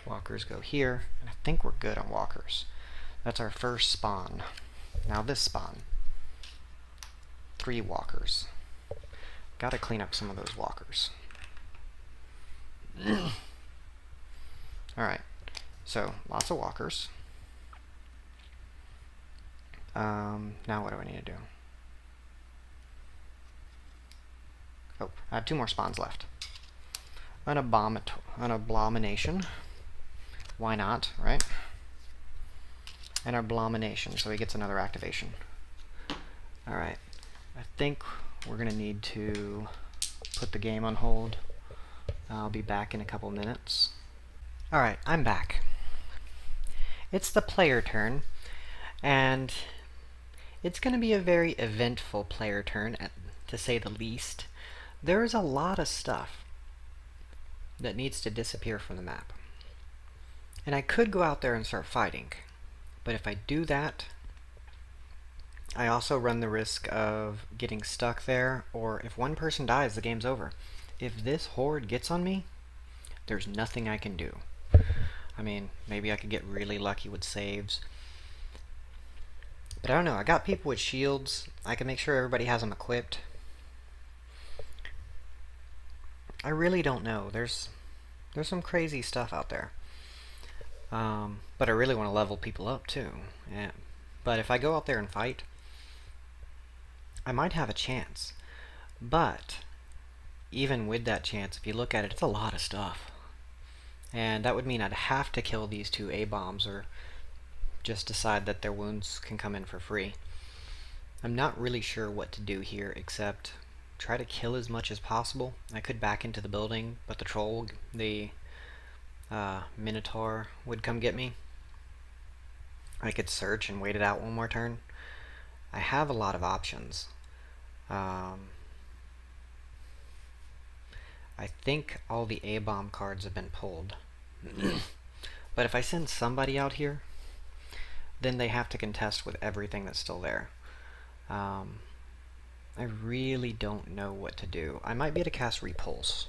Walkers go here. And I think we're good on walkers. That's our first spawn. Now this spawn. 3 walkers. Gotta clean up some of those walkers. Alright. So, lots of walkers. Now what do I need to do? Oh, I have 2 more spawns left. An abomination. Why not, right? An abomination, so he gets another activation. Alright. I think we're going to need to put the game on hold. I'll be back in a couple minutes. Alright, I'm back. It's the player turn, and it's going to be a very eventful player turn, to say the least. There's a lot of stuff that needs to disappear from the map. And I could go out there and start fighting, but if I do that, I also run the risk of getting stuck there, or if one person dies, the game's over. If this horde gets on me, there's nothing I can do. I mean, maybe I could get really lucky with saves. But I don't know, I got people with shields. I can make sure everybody has them equipped. I really don't know. There's some crazy stuff out there. But I really want to level people up too. Yeah. But if I go out there and fight, I might have a chance. But even with that chance, if you look at it, it's a lot of stuff. And that would mean I'd have to kill these 2 A-bombs, or just decide that their wounds can come in for free. I'm not really sure what to do here, except try to kill as much as possible. I could back into the building, but the Minotaur would come get me. I could search and wait it out 1 more turn. I have a lot of options. I think all the A-bomb cards have been pulled. But if I send somebody out here, then they have to contest with everything that's still there. I really don't know what to do. I might be able to cast Repulse.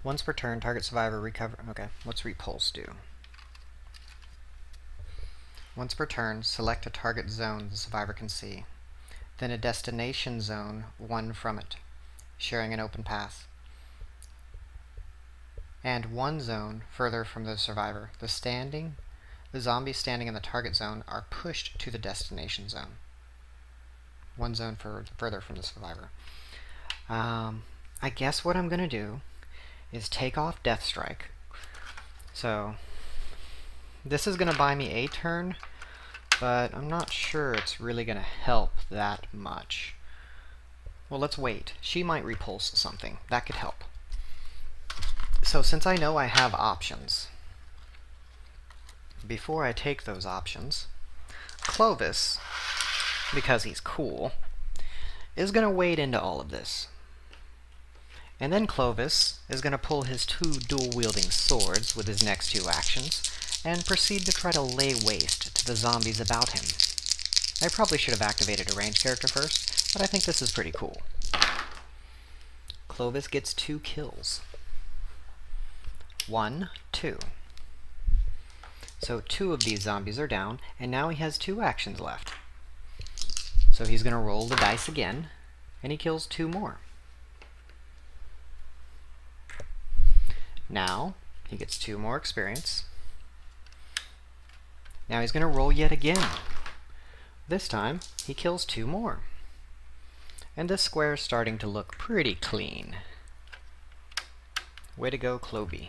Once per turn, target survivor recover... Okay, what's Repulse do? Once per turn, select a target zone the survivor can see. Then a destination zone, one from it, sharing an open path. And one zone further from the survivor. The zombies standing in the target zone are pushed to the destination zone. One zone further from the survivor. I guess what I'm going to do is take off Death Strike. So, this is going to buy me a turn, but I'm not sure it's really going to help that much. Well, let's wait. She might repulse something. That could help. So since I know I have options, before I take those options, Clovis, because he's cool, is going to wade into all of this. And then Clovis is going to pull his two dual-wielding swords with his next two actions, and proceed to try to lay waste to the zombies about him. I probably should have activated a ranged character first, but I think this is pretty cool. Clovis gets 2 kills. 1, 2. So 2 of these zombies are down, and now he has 2 actions left. So he's going to roll the dice again, and he kills 2 more. Now, he gets 2 more experience. Now he's going to roll yet again. This time, he kills 2 more. And this square is starting to look pretty clean. Way to go, Clovey.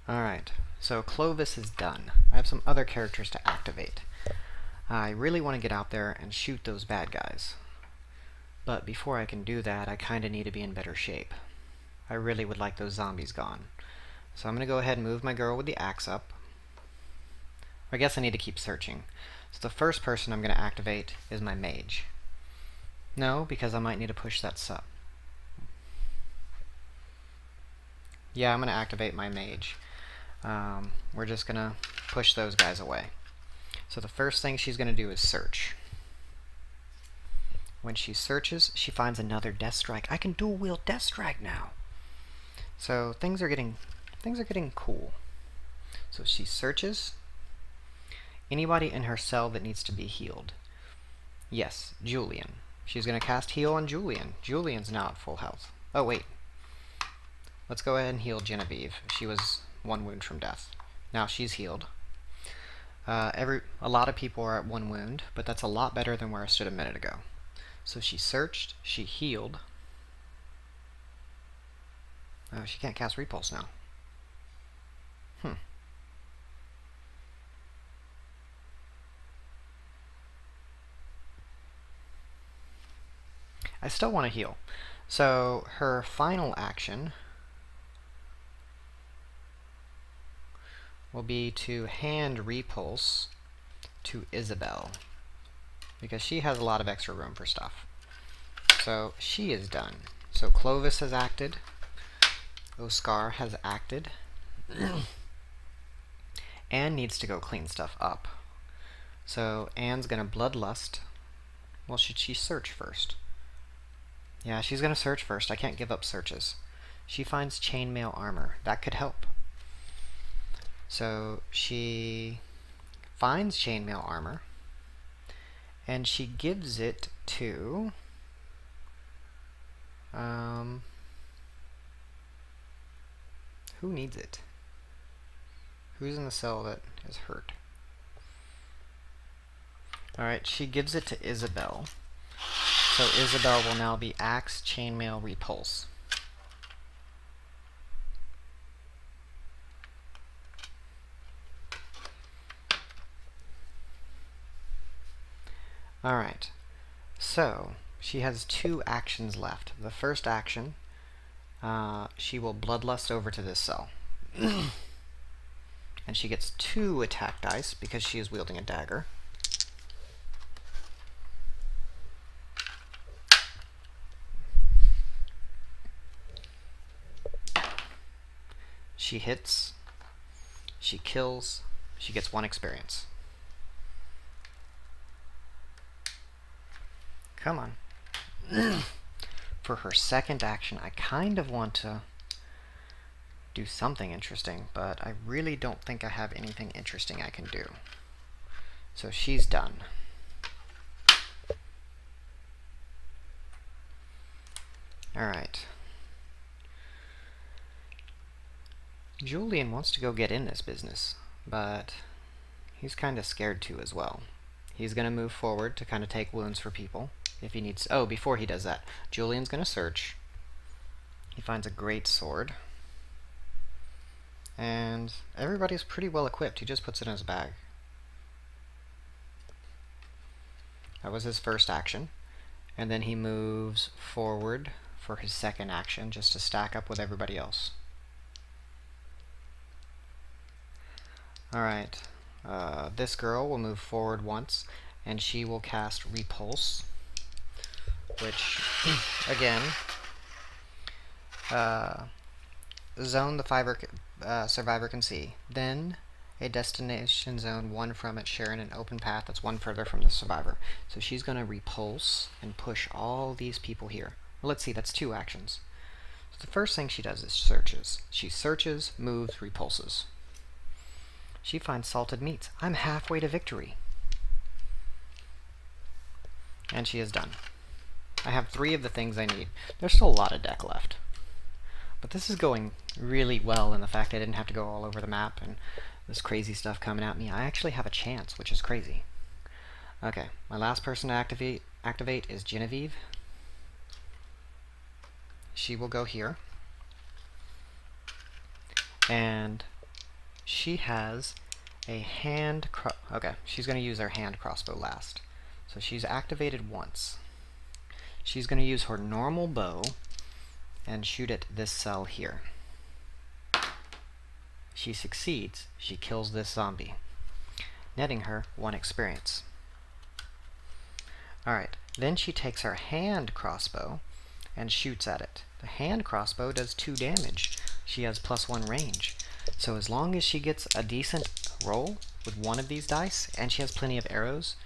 Alright, so Clovis is done. I have some other characters to activate. I really want to get out there and shoot those bad guys. But before I can do that, I kind of need to be in better shape. I really would like those zombies gone. So I'm going to go ahead and move my girl with the axe up. I guess I need to keep searching. So the first person I'm going to activate is my mage. No, because I might need to push that sub. Yeah, I'm going to activate my mage. We're just going to push those guys away. So the first thing she's going to do is search. When she searches, she finds another Death Strike. I can dual wield Death Strike now. So things are getting cool. So she searches. Anybody in her cell that needs to be healed. Yes, Julian. She's going to cast heal on Julian. Julian's now at full health. Oh wait. Let's go ahead and heal Genevieve. She was 1 wound from death. Now she's healed. A lot of people are at 1 wound, but that's a lot better than where I stood a minute ago. So she searched, she healed. Oh, she can't cast Repulse now. I still want to heal. So her final action will be to hand Repulse to Isabel, because she has a lot of extra room for stuff. So she is done. So Clovis has acted. Oscar has acted. Anne needs to go clean stuff up. So Anne's going to Bloodlust. Well, should she search first? Yeah, she's going to search first. I can't give up searches. She finds chainmail armor. That could help. So she finds chainmail armor, and she gives it to who needs it? Who's in the cell that is hurt? Alright, she gives it to Isabel. So Isabel will now be Axe, Chainmail, Repulse. Alright, so she has 2 actions left. The first action, she will Bloodlust over to this cell. And she gets 2 attack dice because she is wielding a dagger. She hits, she kills, she gets 1 experience. Come on. For her second action, I kind of want to do something interesting, but I really don't think I have anything interesting I can do. So she's done. Alright. Julian wants to go get in this business, but he's kind of scared to as well. He's going to move forward to kind of take wounds for people if he needs. Oh, before he does that, Julian's going to search. He finds a great sword. And everybody's pretty well equipped. He just puts it in his bag. That was his first action. And then he moves forward for his second action just to stack up with everybody else. Alright. This girl will move forward once, and she will cast Repulse, which, again, zone the survivor can see. Then, a destination zone 1 from it, sharing an open path that's 1 further from the survivor. So she's going to repulse and push all these people here. Well, let's see, that's 2 actions. So the first thing she does is searches. She searches, moves, repulses. She finds salted meats. I'm halfway to victory. And she is done. I have 3 of the things I need. There's still a lot of deck left. But this is going really well in the fact I didn't have to go all over the map and this crazy stuff coming at me. I actually have a chance, which is crazy. Okay, my last person to activate is Genevieve. She will go here. And she has a okay, she's going to use her hand crossbow last. So she's activated once. She's going to use her normal bow and shoot at this cell here. She succeeds. She kills this zombie, netting her 1 experience. Alright, then she takes her hand crossbow and shoots at it. The hand crossbow does 2 damage. She has +1 range. So as long as she gets a decent roll with 1 of these dice, and she has plenty of arrows,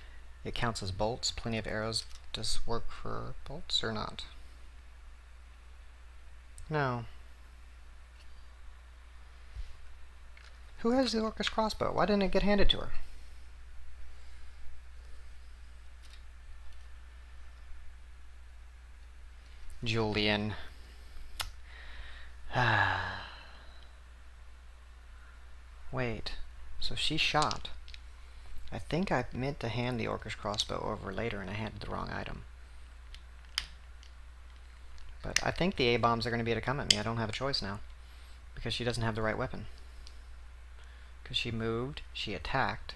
it counts as bolts. Plenty of arrows does work for bolts or not? No. Who has the Orcish crossbow? Why didn't it get handed to her? Julian. Wait, so she shot. I think I meant to hand the Orcish crossbow over later and I handed the wrong item. But I think the A-bombs are going to be able to come at me. I don't have a choice now, because she doesn't have the right weapon. Because she moved, she attacked.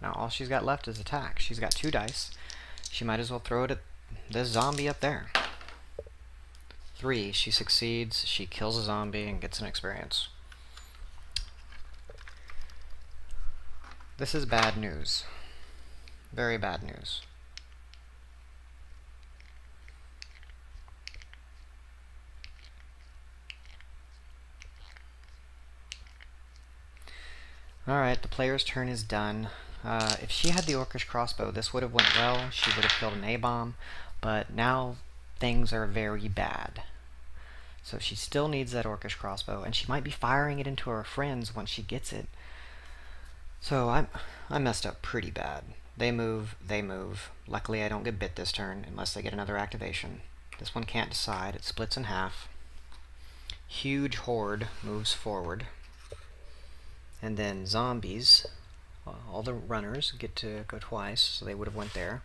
Now all she's got left is attack. She's got 2 dice. She might as well throw it at this zombie up there. 3, she succeeds, she kills a zombie and gets an experience. This is bad news. Very bad news. Alright, the player's turn is done. If she had the Orcish crossbow, this would have went well. She would have killed an A-bomb, but now things are very bad. So she still needs that Orcish crossbow, and she might be firing it into her friends once she gets it. So I messed up pretty bad. They move, they move. Luckily I don't get bit this turn unless they get another activation. This one can't decide. It splits in half. Huge horde moves forward. And then zombies, all the runners get to go twice, so they would have went there.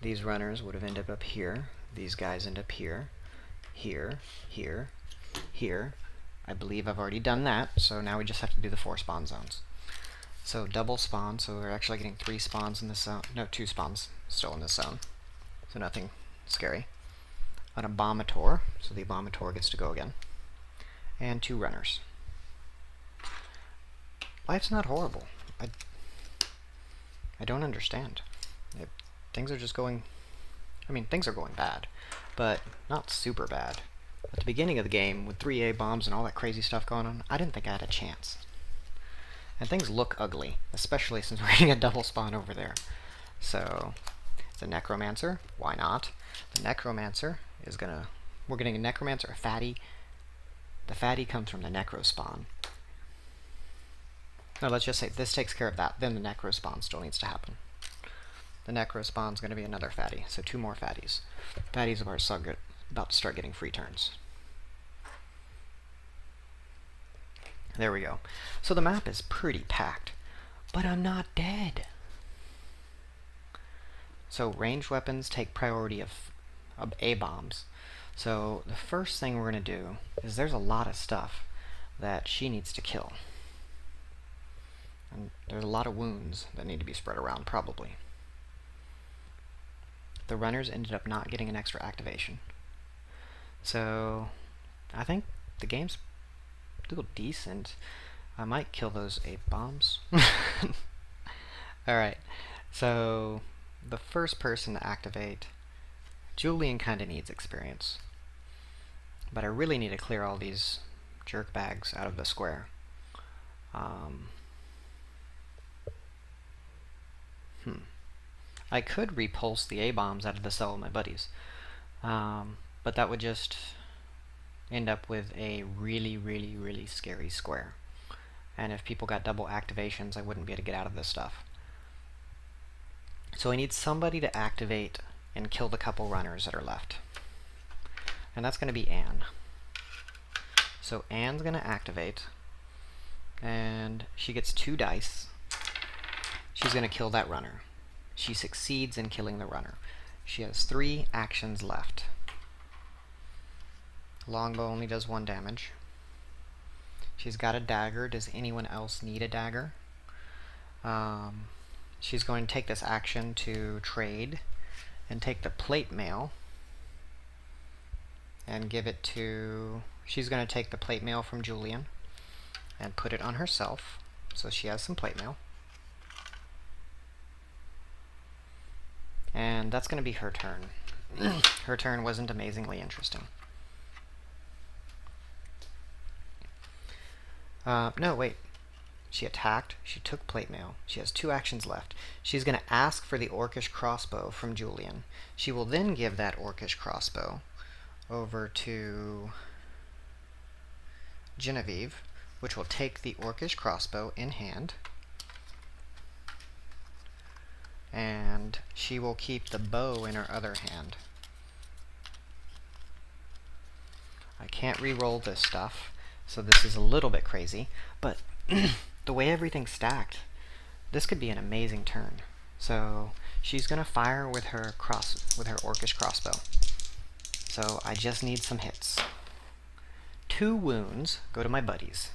These runners would have ended up here. These guys end up here. Here, here, here. I believe I've already done that, so now we just have to do the 4 spawn zones. So double spawn, so we're actually getting 3 spawns in this zone. No, 2 spawns still in this zone. So nothing scary. An Abomator, so the Abomator gets to go again. And 2 runners. Life's not horrible. I don't understand. Things are just going... I mean, things are going bad, but not super bad. At the beginning of the game, with 3 A-bombs and all that crazy stuff going on, I didn't think I had a chance. And things look ugly, especially since we're getting a double spawn over there. So, the Necromancer, why not? The Necromancer is gonna... We're getting a Necromancer, a Fatty. The Fatty comes from the Necro spawn. No, let's just say this takes care of that. Then the Necro spawn still needs to happen. The Necro spawn's going to be another Fatty, so 2 more Fatties. Fatties are about to start getting free turns. There we go. So the map is pretty packed, but I'm not dead. So ranged weapons take priority of A-bombs. So the first thing we're going to do is there's a lot of stuff that she needs to kill. And there's a lot of wounds that need to be spread around, probably. The runners ended up not getting an extra activation. So I think the game's a little decent. I might kill those 8 bombs. Alright, so the first person to activate, Julian kinda needs experience. But I really need to clear all these jerk bags out of the square. I could repulse the A-bombs out of the cell with my buddies. But that would just end up with a really, really, really scary square. And if people got double activations, I wouldn't be able to get out of this stuff. So I need somebody to activate and kill the couple runners that are left. And that's going to be Anne. So Anne's going to activate, and she gets 2 dice. She's going to kill that runner. She succeeds in killing the runner. She has 3 actions left. Longbow only does 1 damage. She's got a dagger. Does anyone else need a dagger? She's going to take this action to trade and take the plate mail and give it to... She's going to take the plate mail from Julian and put it on herself, so she has some plate mail. And that's going to be her turn. Her turn wasn't amazingly interesting. No, wait. She attacked, she took plate mail, she has 2 actions left. She's going to ask for the Orcish crossbow from Julian. She will then give that Orcish crossbow over to Genevieve, which will take the Orcish crossbow in hand. And she will keep the bow in her other hand. I can't re-roll this stuff, so this is a little bit crazy, but the way everything's stacked, this could be an amazing turn. So she's gonna fire with her Orcish crossbow. So I just need some hits. 2 wounds go to my buddies.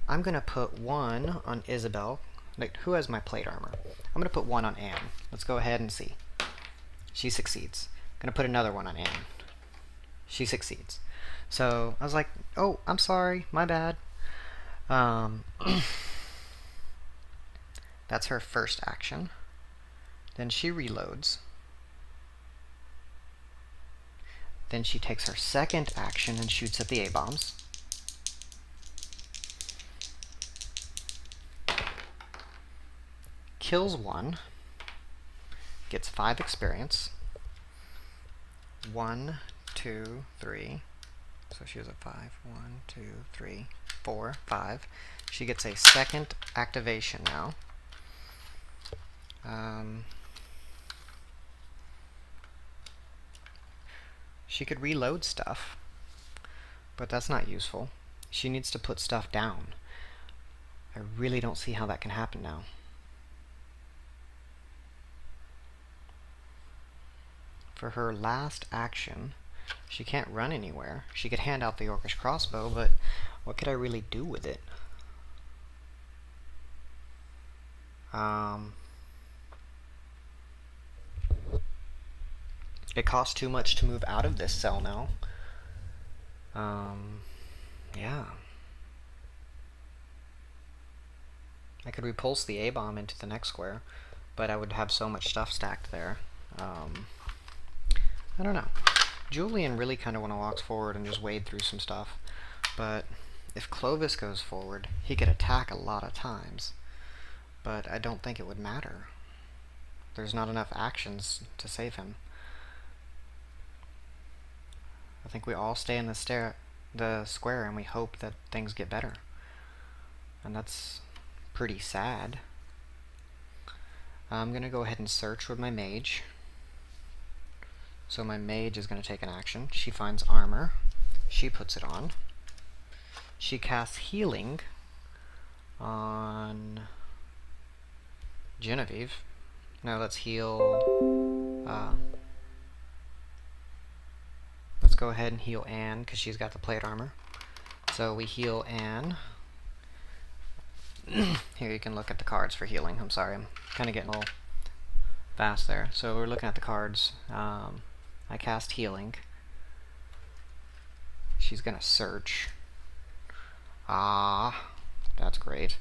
I'm gonna put 1 on Isabel. Like, who has my plate armor? I'm gonna put 1 on Anne. Let's go ahead and see. She succeeds. Gonna put another 1 on Anne. She succeeds. So I was like, oh, I'm sorry, my bad. That's her first action. Then she reloads. Then she takes her second action and shoots at the A-bombs. Kills 1. Gets 5 experience. 1, 2, 3. So she was at 5. 1, 2, 3, 4, 5. She gets a second activation now. She could reload stuff, but that's not useful. She needs to put stuff down. I really don't see how that can happen now. For her last action, she can't run anywhere. She could hand out the Orcish crossbow, but what could I really do with it? It costs too much to move out of this cell now. Yeah. I could repulse the A-bomb into the next square, but I would have so much stuff stacked there. I don't know. Julian really kind of want to walk forward and just wade through some stuff, but if Clovis goes forward, he could attack a lot of times, but I don't think it would matter. There's not enough actions to save him. I think we all stay in the square and we hope that things get better. And that's pretty sad. I'm going to go ahead and search with my mage. So my mage is going to take an action. She finds armor. She puts it on. She casts healing on Genevieve. Now let's heal... let's go ahead and heal Anne, because she's got the plate armor. So we heal Anne. Here you can look at the cards for healing. I'm sorry, I'm kind of getting a little fast there. So we're looking at the cards. I cast healing. She's gonna search. Ah, that's great.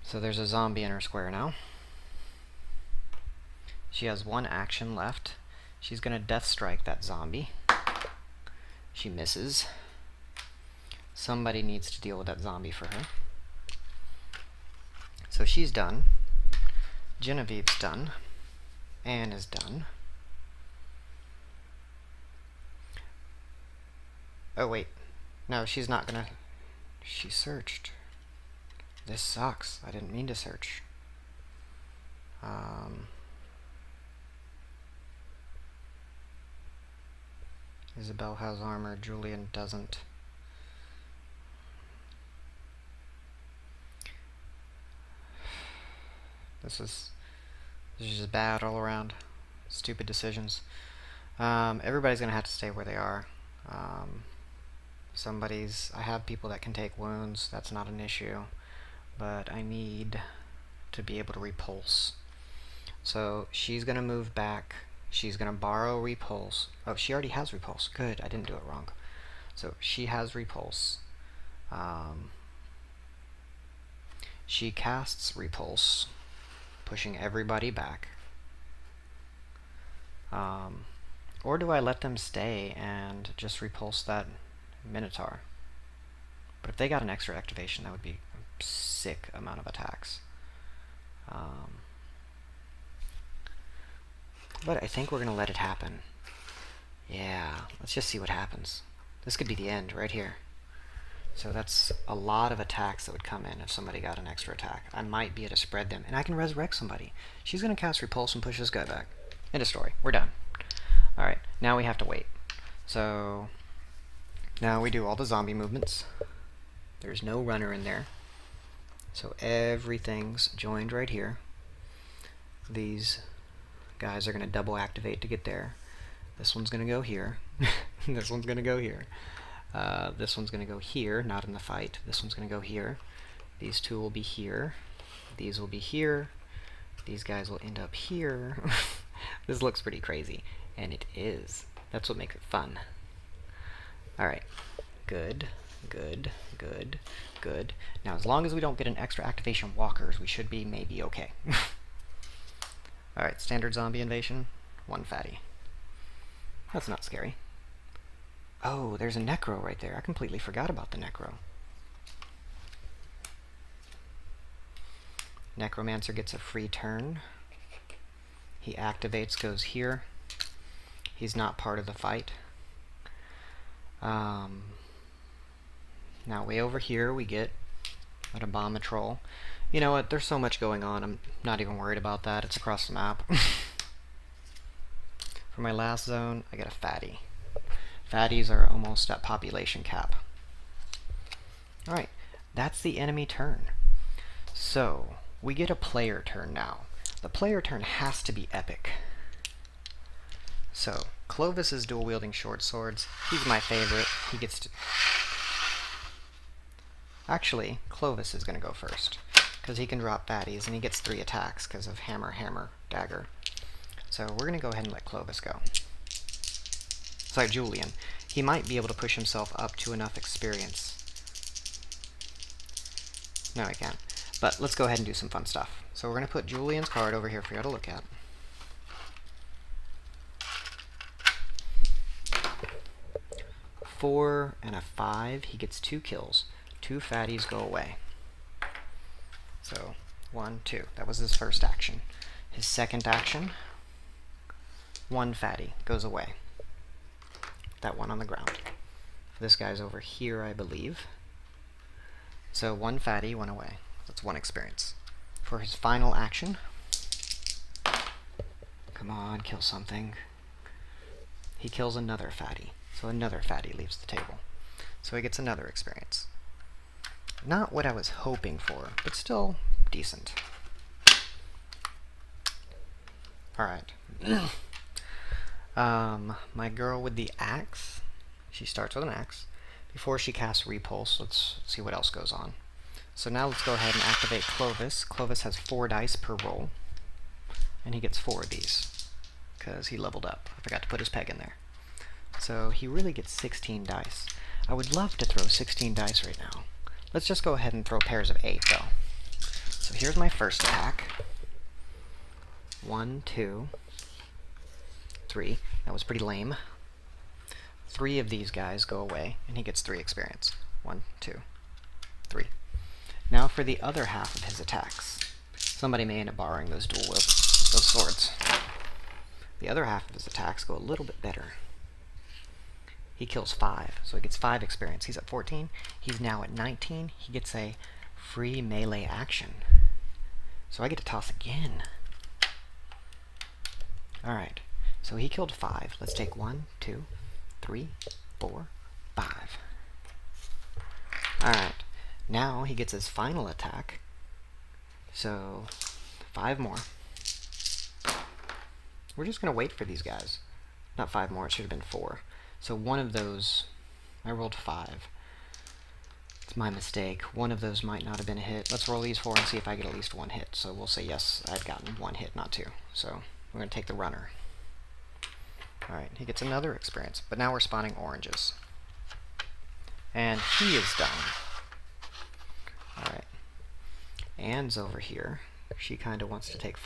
So there's a zombie in her square now. She has one action left. She's gonna death strike that zombie. She misses. Somebody needs to deal with that zombie for her. So she's done. Genevieve's done. Anne is done. Oh wait, no, she's not gonna... She searched. This sucks. I didn't mean to search. Isabel has armor, Julian doesn't. This is just bad all around. Stupid decisions. Everybody's gonna have to stay where they are. I have people that can take wounds, that's not an issue, but I need to be able to repulse. So she's gonna move back. She's gonna borrow repulse. Oh, she already has repulse. Good, I didn't do it wrong. So she has repulse. She casts repulse, pushing everybody back. Or do I let them stay and just repulse that Minotaur? But if they got an extra activation, that would be a sick amount of attacks. But I think we're going to let it happen. Yeah, let's just see what happens. This could be the end right here. So that's a lot of attacks that would come in if somebody got an extra attack. I might be able to spread them, and I can resurrect somebody. She's going to cast Repulse and push this guy back. End of story. We're done. Alright, now we have to wait. So now we do all the zombie movements. There's no runner in there. So everything's joined right here. These guys are going to double activate to get there. This one's going to go here. This one's going to go here. This one's going to go here, not in the fight. This one's going to go here. These two will be here. These will be here. These guys will end up here. This looks pretty crazy. And it is. That's what makes it fun. Alright. Good. Good. Good. Good. Now, as long as we don't get an extra activation walkers, we should be maybe okay. Alright, standard zombie invasion. One fatty. That's not scary. Oh, there's a necro right there. I completely forgot about the necro. Necromancer gets a free turn. He activates, goes here. He's not part of the fight. Now way over here we get an Abomatrol. You know what, there's so much going on, I'm not even worried about that. It's across the map. For my last zone, I get a fatty. Fatties are almost at population cap. Alright, that's the enemy turn. So, we get a player turn now. The player turn has to be epic. So, Clovis is dual-wielding short swords. He's my favorite. He gets to... Actually, Clovis is going to go first, because he can drop fatties, and he gets 3 attacks because of hammer, hammer, dagger. So we're going to go ahead and let Clovis go. Sorry, Julian. He might be able to push himself up to enough experience. No, he can't. But let's go ahead and do some fun stuff. So we're going to put Julian's card over here for you to look at. 4 and a 5, he gets 2 kills. 2 fatties go away. So, 1, 2. That was his first action. His second action, 1 fatty goes away. That one on the ground. This guy's over here, I believe. So 1 fatty went away. That's 1 experience. For his final action, come on, kill something. He kills another fatty. So another fatty leaves the table. So he gets another experience. Not what I was hoping for, but still decent. Alright. My girl with the axe, she starts with an axe. Before she casts Repulse, let's see what else goes on. So now let's go ahead and activate Clovis. Clovis has 4 dice per roll, and he gets 4 of these, because he leveled up. I forgot to put his peg in there. So he really gets 16 dice. I would love to throw 16 dice right now. Let's just go ahead and throw pairs of 8, though. So here's my first attack. 1, 2, 3. That was pretty lame. 3 of these guys go away, and he gets 3 experience. 1, 2, 3. Now for the other half of his attacks. Somebody may end up borrowing those those swords. The other half of his attacks go a little bit better. He kills 5, so he gets 5 experience. He's at 14. He's now at 19. He gets a free melee action. So I get to toss again. Alright, so he killed 5. Let's take 1, 2, 3, 4, 5. Alright, now he gets his final attack. So, 5 more. We're just going to wait for these guys. Not 5 more, it should have been 4. So one of those, I rolled 5. It's my mistake. One of those might not have been a hit. Let's roll these 4 and see if I get at least 1 hit. So we'll say yes, I've gotten 1 hit, not 2. So we're going to take the runner. Alright, he gets another experience, but now we're spawning oranges. And he is done. Alright. Anne's over here. She kind of wants to take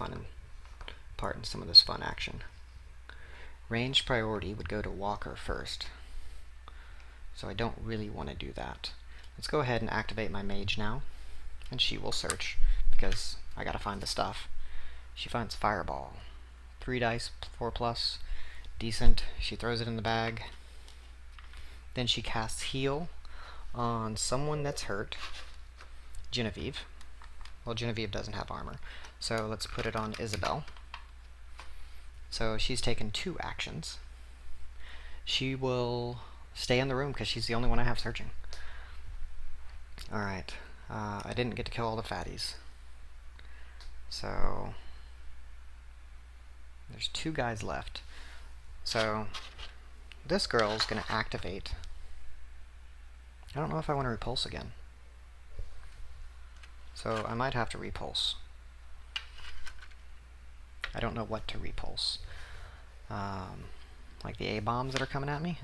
part in some of this fun action. Ranged priority would go to Walker first. So I don't really want to do that. Let's go ahead and activate my mage now. And she will search, because I gotta find the stuff. She finds Fireball. 3 dice, 4+. Decent. She throws it in the bag. Then she casts Heal on someone that's hurt. Genevieve. Well, Genevieve doesn't have armor. So let's put it on Isabel. So she's taken 2 actions. She will stay in the room because she's the only one I have searching. Alright. I didn't get to kill all the fatties. So there's 2 guys left. So this girl's going to activate. I don't know if I want to repulse again. So I might have to repulse. I don't know what to repulse. Like the A-bombs that are coming at me?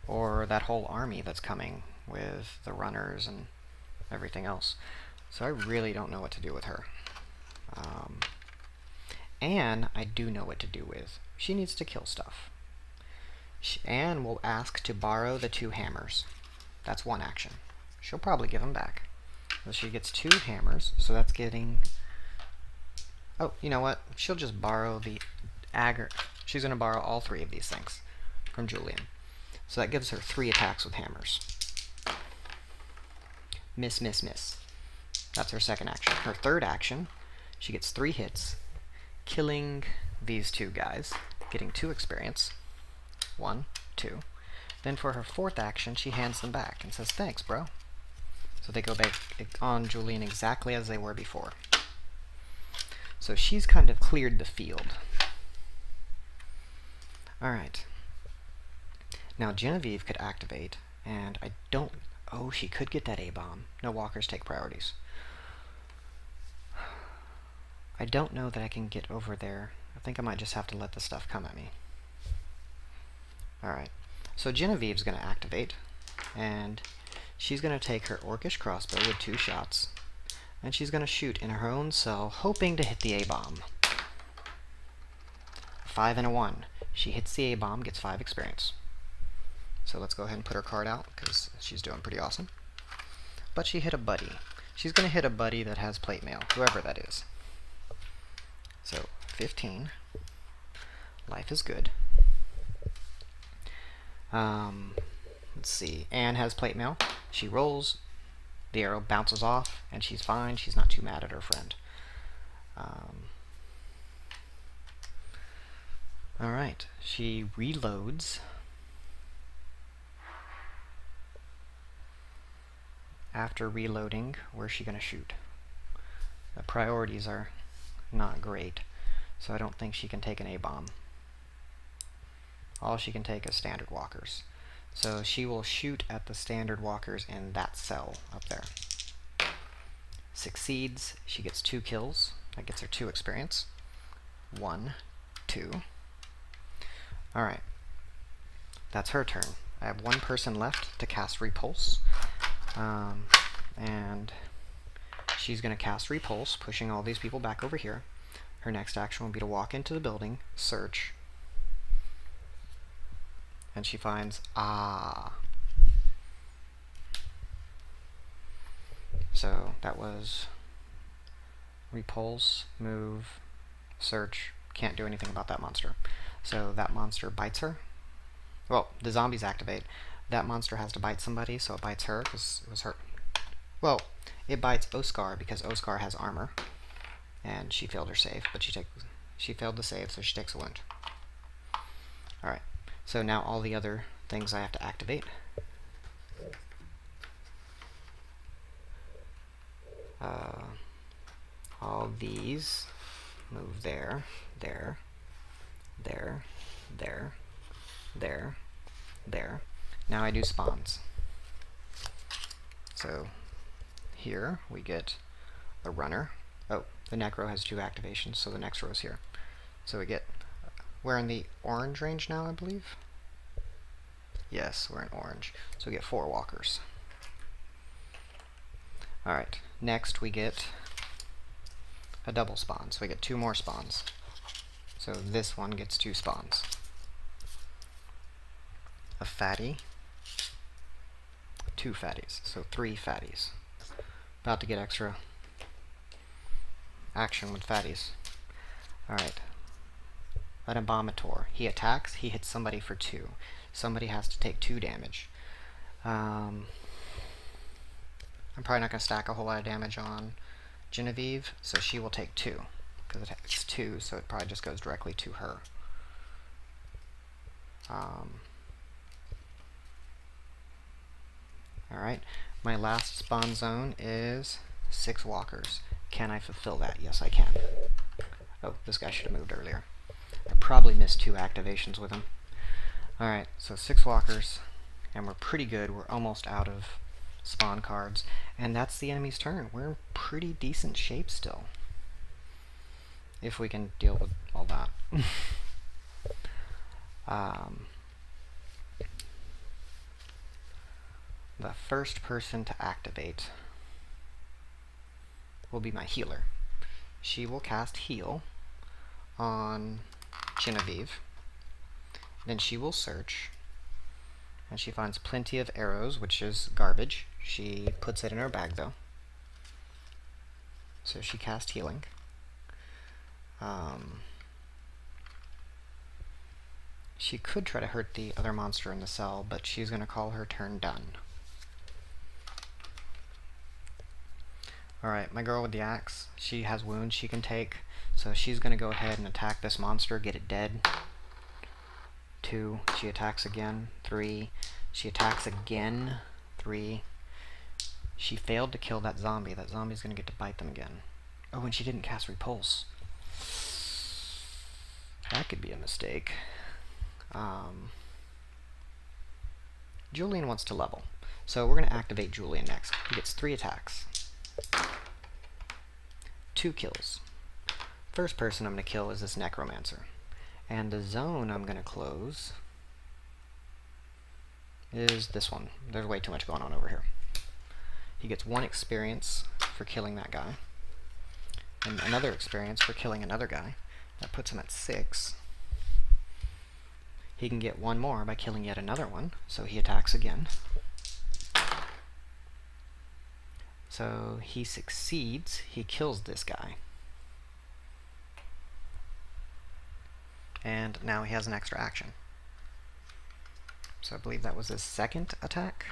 Or that whole army that's coming with the runners and everything else. So I really don't know what to do with her. Anne, I do know what to do with. She needs to kill stuff. Anne will ask to borrow the 2 hammers. That's 1 action. She'll probably give them back. So she gets 2 hammers, so that's getting... Oh, you know what? She'll just borrow the She's going to borrow all 3 of these things from Julian. So that gives her 3 attacks with hammers. Miss, miss, miss. That's her second action. Her third action, she gets 3 hits, killing these 2 guys, getting 2 experience. 1, 2. Then for her fourth action, she hands them back and says, "Thanks, bro." So they go back on Julian exactly as they were before. So she's kind of cleared the field. Alright. Now Genevieve could activate, and I don't... Oh, she could get that A-bomb. No, walkers take priorities. I don't know that I can get over there. I think I might just have to let the stuff come at me. Alright. So Genevieve's going to activate, and she's going to take her orcish crossbow with 2 shots, and she's going to shoot in her own cell, hoping to hit the A-bomb. 5 and a 1. She hits the A-bomb, gets 5 experience. so let's go ahead and put her card out, because she's doing pretty awesome. But she hit a buddy. She's going to hit a buddy that has plate mail, whoever that is. So, 15. Life is good. Let's see. Anne has plate mail. She rolls. The arrow bounces off, and she's fine. She's not too mad at her friend. Alright. She reloads. After reloading, where's she going to shoot? The priorities are not great, so I don't think she can take an A-bomb. All she can take is standard walkers. So she will shoot at the standard walkers in that cell up there. Succeeds, she gets 2 kills. That gets her 2 experience. 1, 2. Alright. That's her turn. I have 1 person left to cast Repulse. And she's going to cast Repulse, pushing all these people back over here. Her next action will be to walk into the building, search, and she finds So that was Repulse, move, search. Can't do anything about that monster. So that monster bites her. Well, the zombies activate. That monster has to bite somebody, so it bites her because it was her. Well, it bites Oscar because Oscar has armor, and she failed her save, but she failed the save, so she takes a wound. Alright, so now all the other things I have to activate. All these move there, there, there, there, there, there. Now I do spawns. So here we get a runner. Oh, the Necro has 2 activations, so the next row is here. So we get, we're in the orange range now, I believe. Yes, we're in orange. So we get 4 walkers. Alright, next we get a double spawn, so we get 2 more spawns. So this one gets 2 spawns. A fatty, 2 fatties, so 3 fatties. About to get extra action with fatties. Alright. An Abomator. He attacks, he hits somebody for 2. Somebody has to take 2 damage. I'm probably not going to stack a whole lot of damage on Genevieve, so she will take 2. Because it's 2, so it probably just goes directly to her. Alright, my last spawn zone is 6 walkers. Can I fulfill that? Yes, I can. Oh, this guy should have moved earlier. I probably missed 2 activations with him. Alright, so 6 walkers, and we're pretty good. We're almost out of spawn cards, and that's the enemy's turn. We're in pretty decent shape still, if we can deal with all that. The first person to activate will be my healer. She will cast Heal on Genevieve. Then she will search, and she finds plenty of arrows, which is garbage. She puts it in her bag, though. So she cast Healing. She could try to hurt the other monster in the cell, but she's going to call her turn done. Alright, my girl with the axe, she has wounds she can take, so she's going to go ahead and attack this monster, get it dead. 2, she attacks again. 3, she attacks again. 3, she failed to kill that zombie. That zombie's going to get to bite them again. Oh, and she didn't cast Repulse. That could be a mistake. Julian wants to level, so we're going to activate Julian next. He gets 3 attacks. 2 kills. First person I'm going to kill is this Necromancer. And the zone I'm going to close is this one. There's way too much going on over here. He gets 1 experience for killing that guy, and another experience for killing another guy. That puts him at 6. he can get one more by killing yet another one, so he attacks again. So he succeeds, he kills this guy. And now he has an extra action. So I believe that was his second attack.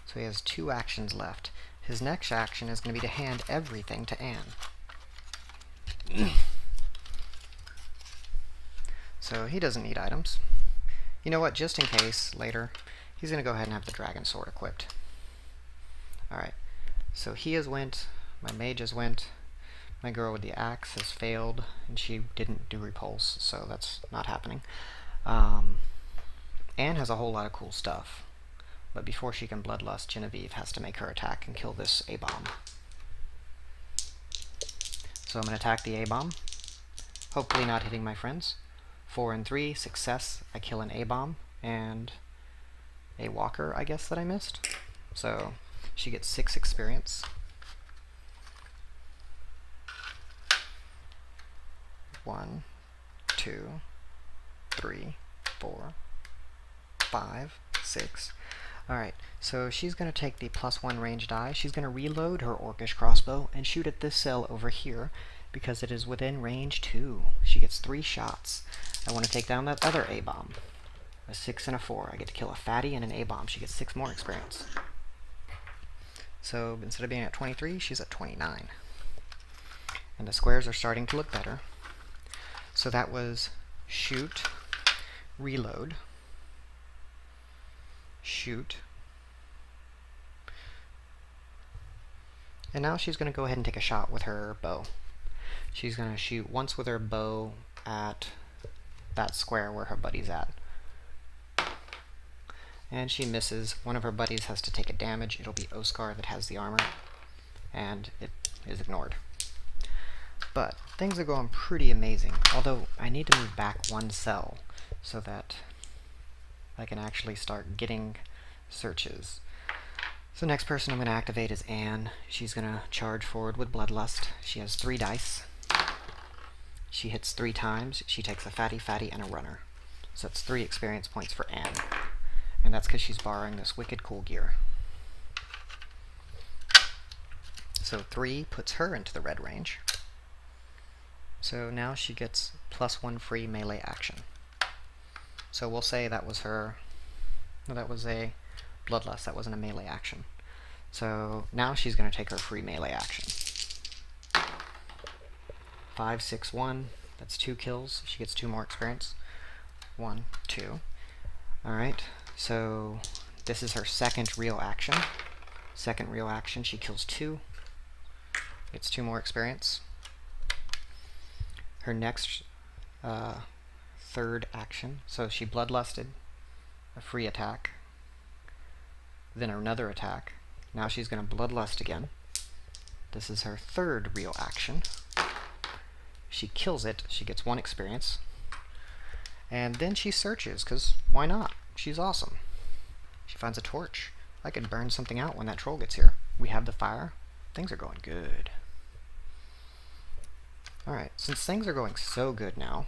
So he has 2 actions left. His next action is going to be to hand everything to Anne. So he doesn't need items. You know what, just in case, later, he's going to go ahead and have the dragon sword equipped. Alright, so he has went, my mage has went, my girl with the axe has failed, and she didn't do repulse, so that's not happening. Anne has a whole lot of cool stuff, but before she can bloodlust, Genevieve has to make her attack and kill this A-bomb. So I'm going to attack the A-bomb, hopefully not hitting my friends. 4 and 3, success, I kill an A-bomb, and a walker, I guess, that I missed. So she gets 6 experience. One, 2, 3, 4, 5, 6. Alright, so she's going to take the +1 range die. She's going to reload her orcish crossbow and shoot at this cell over here because it is within range 2. She gets 3 shots. I want to take down that other A-bomb. A 6 and a 4. I get to kill a fatty and an A-bomb. She gets 6 more experience. So instead of being at 23, she's at 29. And the squares are starting to look better. So that was shoot, reload, shoot. And now she's going to go ahead and take a shot with her bow. She's going to shoot once with her bow at that square where her buddy's at. And she misses. One of her buddies has to take a damage. It'll be Oscar that has the armor, and it is ignored. But things are going pretty amazing, although I need to move back 1 cell so that I can actually start getting searches. So the next person I'm going to activate is Anne. She's going to charge forward with Bloodlust. She has 3 dice. She hits 3 times. She takes a fatty, and a runner. So that's 3 experience points for Anne. And that's because she's borrowing this wicked cool gear. So 3 puts her into the red range. So now she gets +1 free melee action. So we'll say that was her... No, that was a Bloodlust. That wasn't a melee action. So now she's going to take her free melee action. 5, 6, 1. That's 2 kills. She gets 2 more experience. 1, 2. Alright, so this is her second real action. Second real action, she kills 2. Gets 2 more experience. Her next third action, so she bloodlusted, a free attack, then another attack. Now she's going to bloodlust again. This is her third real action. She kills it, she gets 1 experience. And then she searches, because why not? She's awesome. She finds a torch. I could burn something out when that troll gets here. We have the fire. Things are going good. Alright, since things are going so good now,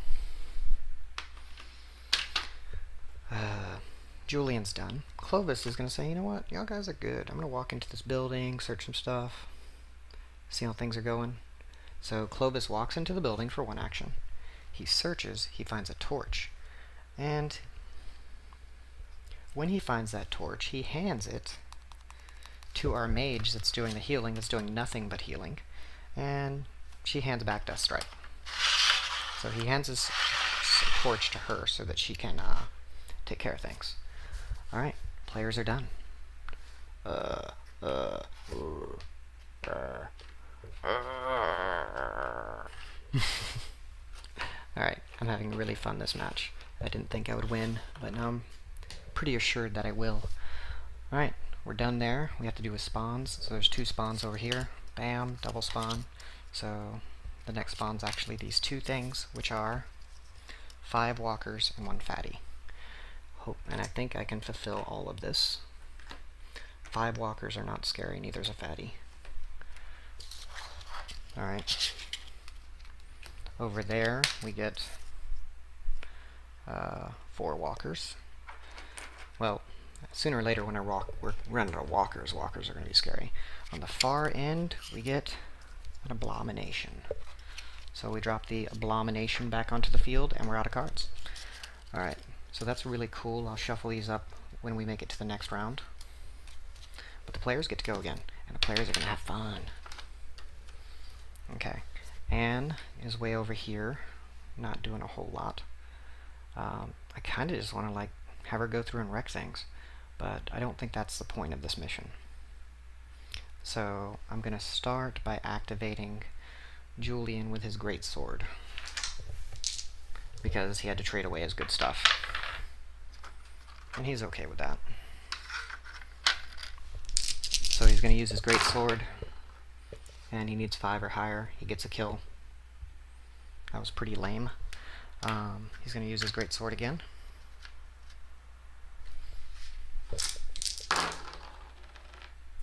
Julian's done. Clovis is going to say, you know what, y'all guys are good. I'm going to walk into this building, search some stuff, see how things are going. So Clovis walks into the building for 1 action. He searches, he finds a torch. And when he finds that torch, he hands it to our mage that's doing the healing, that's doing nothing but healing. And she hands back Death Strike. So he hands his torch to her so that she can take care of things. Alright, players are done. Alright, I'm having really fun this match. I didn't think I would win, but now I'm pretty assured that I will. Alright, we're done there. We have to do with spawns. So there's 2 spawns over here. Bam, double spawn. So the next spawn's actually these 2 things, which are 5 walkers and 1 fatty. And I think I can fulfill all of this. 5 walkers are not scary, neither's a fatty. Alright. Over there, we get 4 walkers. Well, sooner or later when we're running our walkers are going to be scary. On the far end, we get an abomination. So we drop the abomination back onto the field, and we're out of cards. Alright, so that's really cool. I'll shuffle these up when we make it to the next round. But the players get to go again, and the players are going to have fun. Okay, Anne is way over here, not doing a whole lot. I kind of just want to like have her go through and wreck things, but I don't think that's the point of this mission. So I'm going to start by activating Julian with his greatsword, because he had to trade away his good stuff. And he's okay with that. So he's going to use his greatsword, and he needs 5 or higher. He gets a kill. That was pretty lame. He's going to use his greatsword again.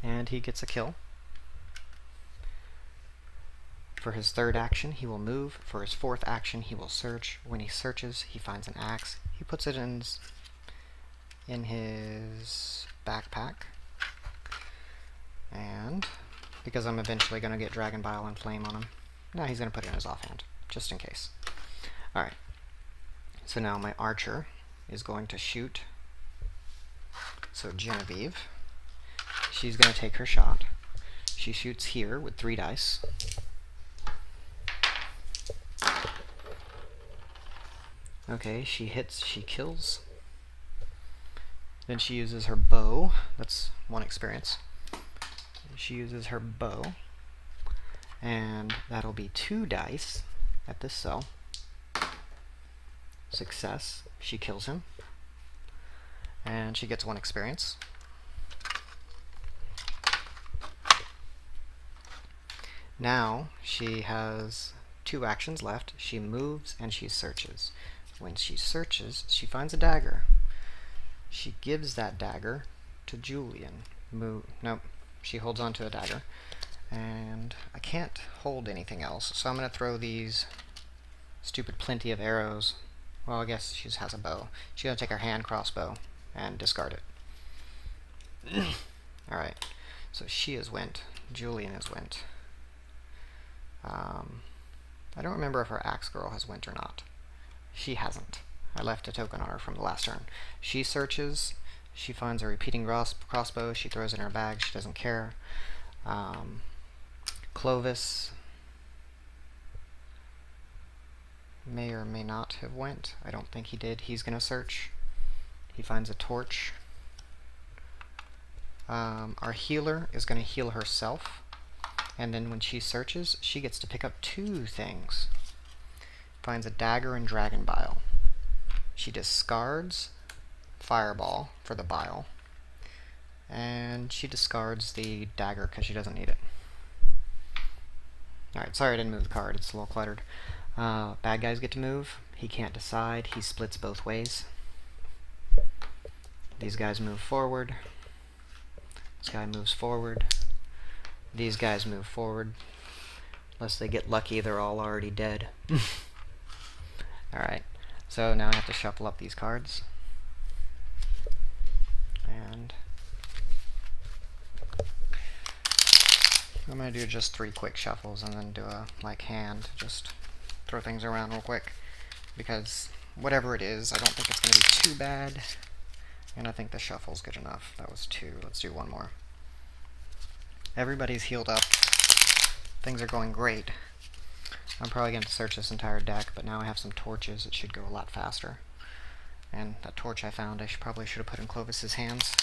And he gets a kill. For his 3rd action, he will move. For his 4th action, he will search. When he searches, he finds an axe. He puts it in his backpack. And because I'm eventually going to get Dragon Bile and Flame on him, now he's going to put it in his offhand, just in case. Alright, so now my archer is going to shoot. So Genevieve, she's going to take her shot. She shoots here with 3 dice. Okay, she hits, she kills. Then she uses her bow. That's 1 experience. She uses her bow, and that'll be 2 dice at this cell. Success. She kills him, and she gets 1 experience. Now she has 2 actions left. She moves and she searches. When she searches, she finds a dagger. She gives that dagger to Julian. Nope. She holds on to a dagger. And I can't hold anything else, so I'm going to throw these stupid plenty of arrows. Well, I guess she just has a bow. She's going to take her hand crossbow and discard it. Alright, so she has went. Julian has went. I don't remember if her axe girl has went or not. She hasn't. I left a token on her from the last turn. She searches. She finds a repeating crossbow. She throws it in her bag. She doesn't care. Clovis may or may not have went. I don't think he did. He's going to search. He finds a torch. Our healer is going to heal herself. And then when she searches, she gets to pick up 2 things. Finds a dagger and Dragon Bile. She discards Fireball for the bile. And she discards the dagger because she doesn't need it. Alright, sorry I didn't move the card. It's a little cluttered. Bad guys get to move. He can't decide. He splits both ways. These guys move forward. This guy moves forward. These guys move forward. Unless they get lucky, they're all already dead. Alright, so now I have to shuffle up these cards. And I'm going to do just 3 quick shuffles and then do a hand, just throw things around real quick, because whatever it is, I don't think it's going to be too bad, and I think the shuffle's good enough. That was 2. Let's do 1 more. Everybody's healed up. Things are going great. I'm probably going to search this entire deck, but now I have some torches. It should go a lot faster. And that torch I found, I probably should have put in Clovis's hands.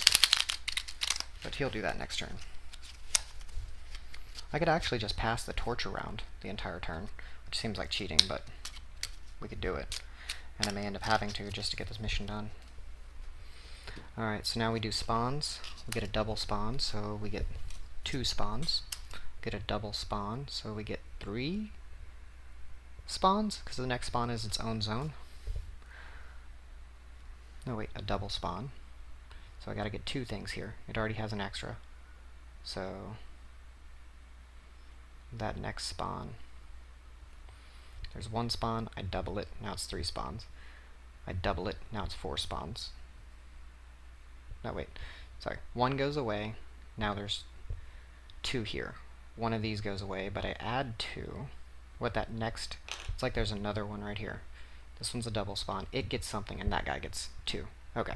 But he'll do that next turn. I could actually just pass the torch around the entire turn, which seems like cheating, but we could do it. And I may end up having to just to get this mission done. Alright, so now we do spawns. We get a double spawn, so we get 2 spawns. Get a double spawn, so we get 3 spawns, because the next spawn is its own zone. No, wait, a double spawn. So I gotta get 2 things here. It already has an extra. So that next spawn, there's 1 spawn, I double it, now it's 3 spawns. I double it, now it's 4 spawns. No, wait, sorry. 1 goes away, now there's 2 here. One of these goes away, but I add 2. What that next, it's like there's another one right here. This one's a double spawn. It gets something, and that guy gets 2. Okay.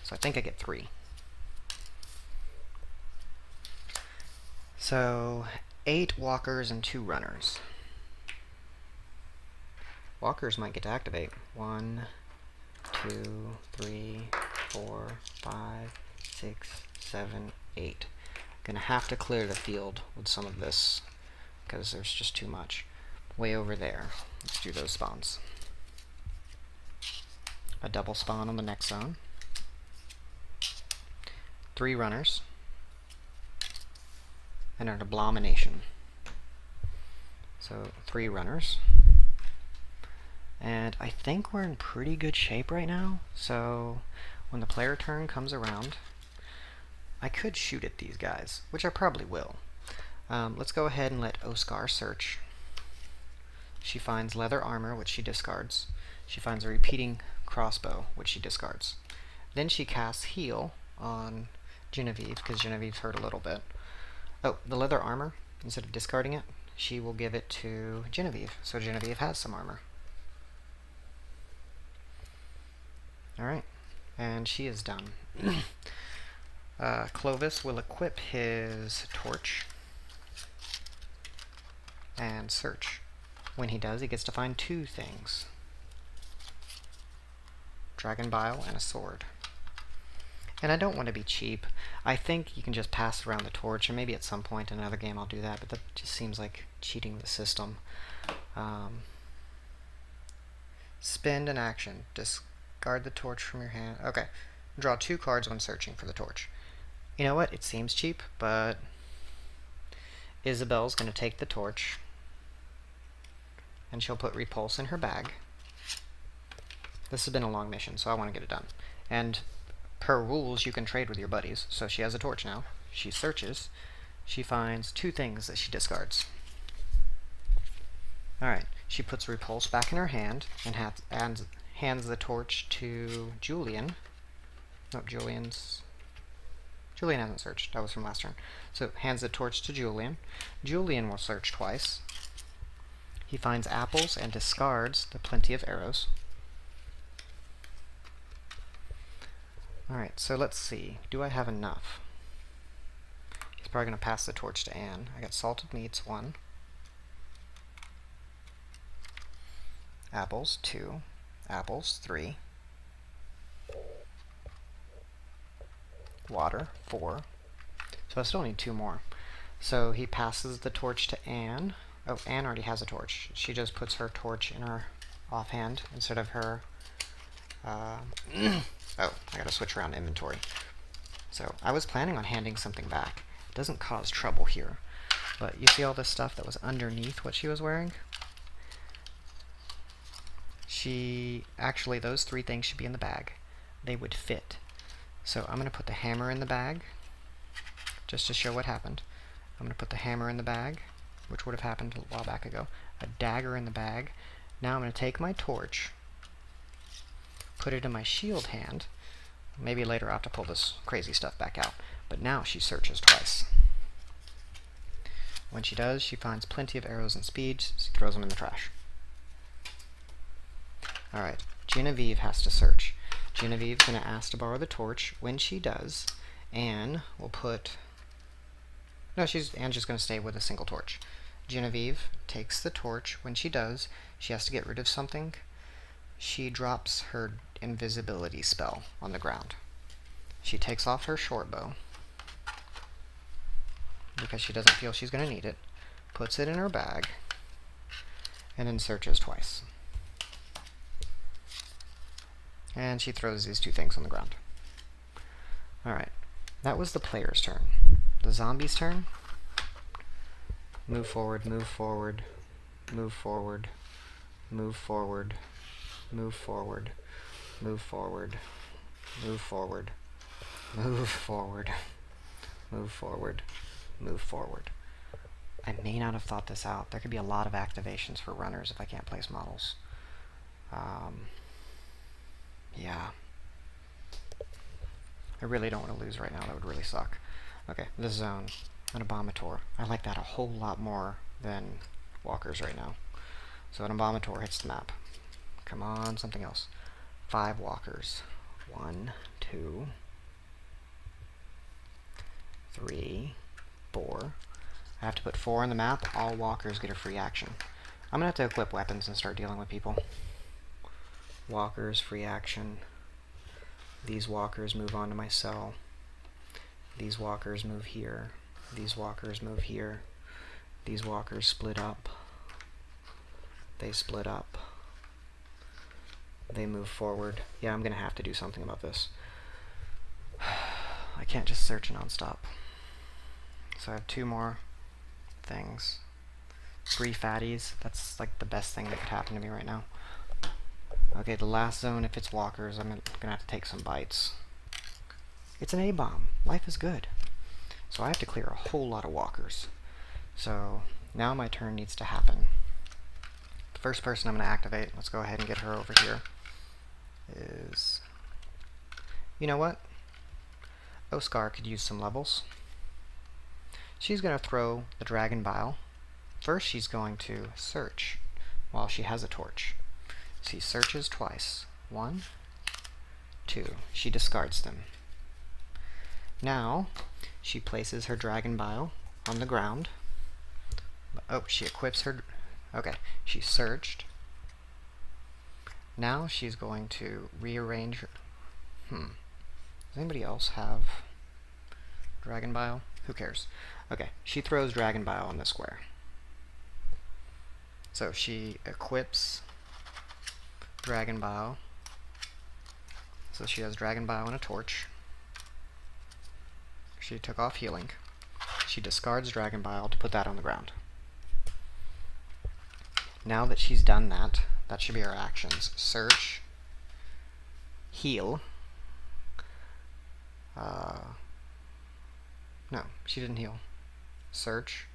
So I think I get 3. So 8 walkers and 2 runners. Walkers might get to activate. 1, 2, 3, 4, 5, 6, 7, 8. Gonna have to clear the field with some of this because there's just too much. Way over there. Let's do those spawns. A double spawn on the next zone. 3 runners. And an abomination. So 3 runners. And I think we're in pretty good shape right now. So when the player turn comes around, I could shoot at these guys, which I probably will. Let's go ahead and let Oscar search. She finds leather armor, which she discards. She finds a repeating crossbow, which she discards. Then she casts heal on Genevieve, because Genevieve's hurt a little bit. Oh, the leather armor, instead of discarding it, she will give it to Genevieve, so Genevieve has some armor. Alright, and she is done. Clovis will equip his torch and search. When he does, he gets to find 2 things. Dragon Bile and a sword. And I don't want to be cheap. I think you can just pass around the torch, and maybe at some point in another game I'll do that, but that just seems like cheating the system. Spend an action. Discard the torch from your hand. Okay. Draw 2 cards when searching for the torch. You know what? It seems cheap, but Isabel's going to take the torch, and she'll put Repulse in her bag. This has been a long mission, so I want to get it done. And per rules, you can trade with your buddies. So she has a torch now. She searches. She finds 2 things that she discards. Alright. She puts Repulse back in her hand and hands the torch to Julian. Nope, Julian hasn't searched. That was from last turn. So hands the torch to Julian. Julian will search twice. He finds apples and discards the plenty of arrows. Alright, so let's see. Do I have enough? He's probably going to pass the torch to Anne. I got salted meats, 1. Apples, 2. Apples, 3. Water, 4. So I still need 2 more. So he passes the torch to Anne. Oh, Anne already has a torch. She just puts her torch in her offhand instead of her... Oh, I gotta switch around inventory. So, I was planning on handing something back. It doesn't cause trouble here. But you see all this stuff that was underneath what she was wearing? Actually, those 3 things should be in the bag. They would fit. So, I'm gonna put the hammer in the bag, just to show what happened. I'm gonna put the hammer in the bag, which would have happened a while back ago. A dagger in the bag. Now I'm gonna take my torch, put it in my shield hand. Maybe later I'll have to pull this crazy stuff back out. But now she searches twice. When she does, she finds plenty of arrows and speed. She throws them in the trash. Alright, Genevieve has to search. Genevieve's going to ask to borrow the torch. When she does, Anne will put... No, Anne's just going to stay with a single torch. Genevieve takes the torch. When she does, she has to get rid of something. She drops her invisibility spell on the ground. She takes off her short bow because she doesn't feel she's going to need it, puts it in her bag, and then searches twice. And she throws these 2 things on the ground. Alright, that was the player's turn. The zombie's turn. Move forward, move forward, move forward, move forward, move forward, move forward, move forward, move forward, move forward, move forward. I may not have thought this out. There could be a lot of activations for runners if I can't place models. Yeah. I really don't want to lose right now. That would really suck. Okay, this zone. An Abomator. I like that a whole lot more than walkers right now. So an Abomator hits the map. Come on, something else. 5 walkers. 1, 2, 3, 4. I have to put 4 on the map. All walkers get a free action. I'm gonna have to equip weapons and start dealing with people. Walkers, free action. These walkers move on to my cell. These walkers move here. These walkers move here. These walkers split up. They split up. They move forward. Yeah, I'm gonna have to do something about this. I can't just search non-stop. So I have 2 more things. 3 fatties. That's like the best thing that could happen to me right now. Okay, the last zone, if it's walkers, I'm gonna have to take some bites. It's an A-bomb. Life is good. So I have to clear a whole lot of walkers. So now my turn needs to happen. The first person I'm gonna activate, let's go ahead and get her over here, is... You know what? Oscar could use some levels. She's gonna throw the Dragon Bile. First she's going to search while she has a torch. She searches twice. 1, 2. She discards them. Now, she places her Dragon Bile on the ground. Oh, she equips her... Okay, she searched. Now she's going to rearrange her... Does anybody else have Dragon Bile? Who cares? Okay, she throws Dragon Bile on the square. So she equips Dragon Bile. So she has Dragon Bile and a torch. She took off healing. She discards Dragon Bile to put that on the ground. Now that she's done that, that should be her actions. Search. Heal. No, she didn't heal. Search.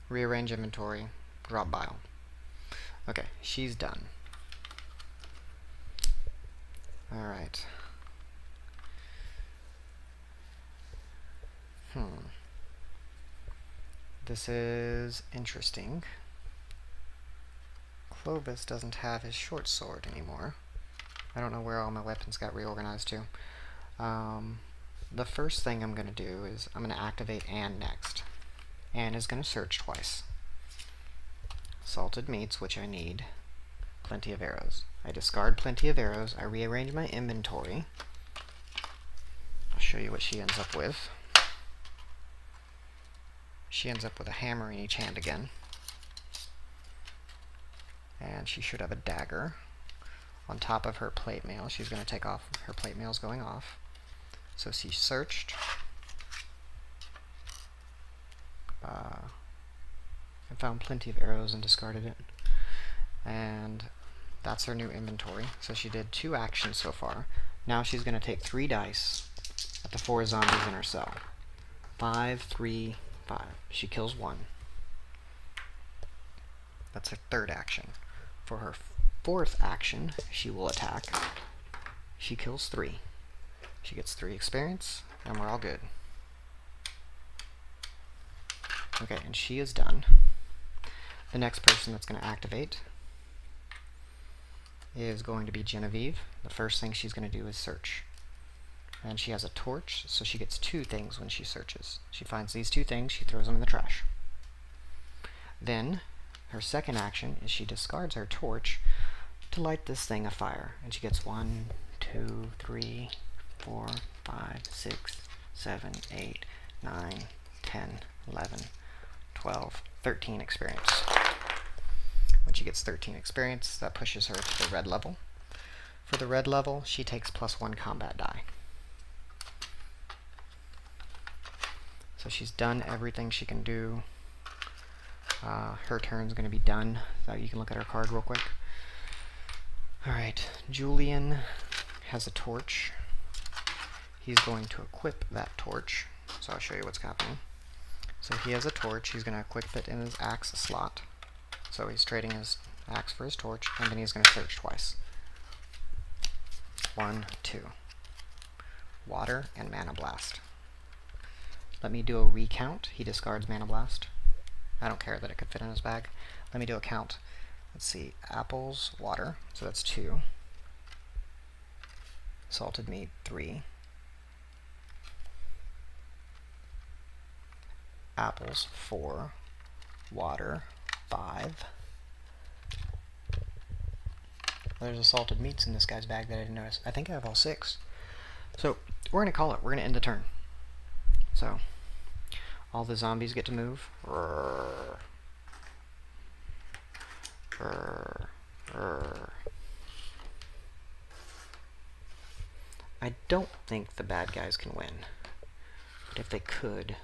Rearrange inventory. Drop Bile. Okay, she's done. Alright. This is interesting. Clovis doesn't have his short sword anymore. I don't know where all my weapons got reorganized to. The first thing I'm going to do is I'm going to activate Anne next. Anne is going to search twice. Salted meats, which I need. Plenty of arrows. I discard plenty of arrows. I rearrange my inventory. I'll show you what she ends up with. She ends up with a hammer in each hand again. And she should have a dagger. On top of her plate mail, she's going to take off. Her plate mail's going off. So she searched. I found plenty of arrows and discarded it. And that's her new inventory. So she did 2 actions so far. Now she's going to take 3 dice at the 4 zombies in her cell. 5, 3, 5. She kills 1. That's her 3rd action. For her 4th action, she will attack. She kills 3. She gets 3 experience, and we're all good. Okay, and she is done. The next person that's going to activate is going to be Genevieve. The first thing she's going to do is search. And she has a torch, so she gets 2 things when she searches. She finds these 2 things, she throws them in the trash. Then, her second action is she discards her torch to light this thing afire. And she gets 1, 2, 3, 4, 5, 6, 7, 8, 9, 10, 11, 12, 13 experience. When she gets 13 experience, that pushes her to the red level. For the red level, she takes +1 combat die. So she's done everything she can do. Her turn's going to be done. So you can look at her card real quick. Alright, Julian has a torch. He's going to equip that torch. So I'll show you what's happening. So he has a torch. He's going to equip it in his axe slot. So he's trading his axe for his torch, and then he's going to search twice. 1, 2. Water and Mana Blast. Let me do a recount. He discards Mana Blast. I don't care that it could fit in his bag. Let me do a count. Let's see. Apples, water. So that's 2. Salted meat, 3. Apples, 4. Water, 5. There's assaulted meats in this guy's bag that I didn't notice. I think I have all 6. So, we're going to call it. We're going to end the turn. So, all the zombies get to move. I don't think the bad guys can win. But if they could,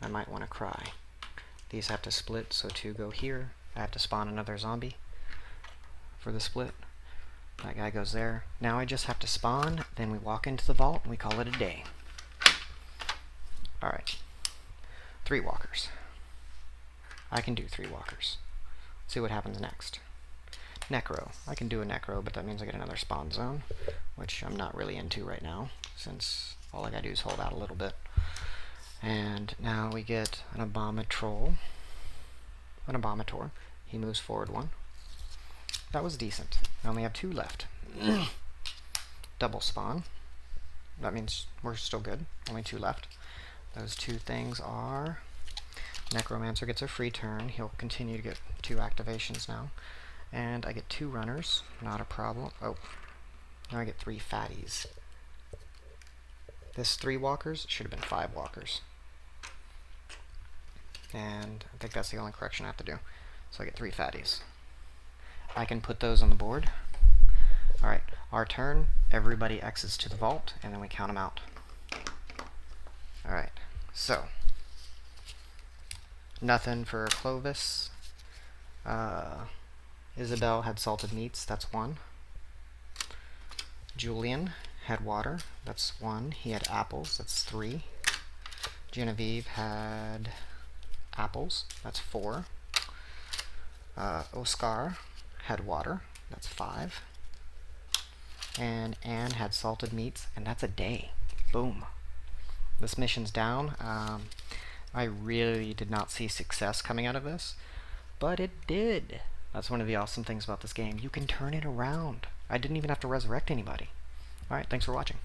I might want to cry. These have to split, so 2 go here. I have to spawn another zombie for the split. That guy goes there. Now I just have to spawn, then we walk into the vault, and we call it a day. Alright. 3 walkers. I can do 3 walkers. See what happens next. Necro. I can do a Necro, but that means I get another spawn zone, which I'm not really into right now, since all I gotta do is hold out a little bit. And now we get an Abomatroll. An Abomator. He moves forward 1. That was decent. I only have 2 left. Double spawn. That means we're still good. Only 2 left. Those 2 things are... Necromancer gets a free turn. He'll continue to get 2 activations now. And I get 2 runners. Not a problem. Oh. Now I get 3 fatties. This 3 walkers should have been 5 walkers. And I think that's the only correction I have to do. So I get 3 fatties. I can put those on the board. Alright, our turn. Everybody exits to the vault, and then we count them out. Alright, so. Nothing for Clovis. Isabel had salted meats, that's 1. Julian had water, that's 1. He had apples, that's 3. Genevieve had apples, that's 4. Oscar had water, that's 5. And Anne had salted meats, and that's a day. Boom. This mission's down. I really did not see success coming out of this, but it did. That's one of the awesome things about this game. You can turn it around. I didn't even have to resurrect anybody. Alright, thanks for watching.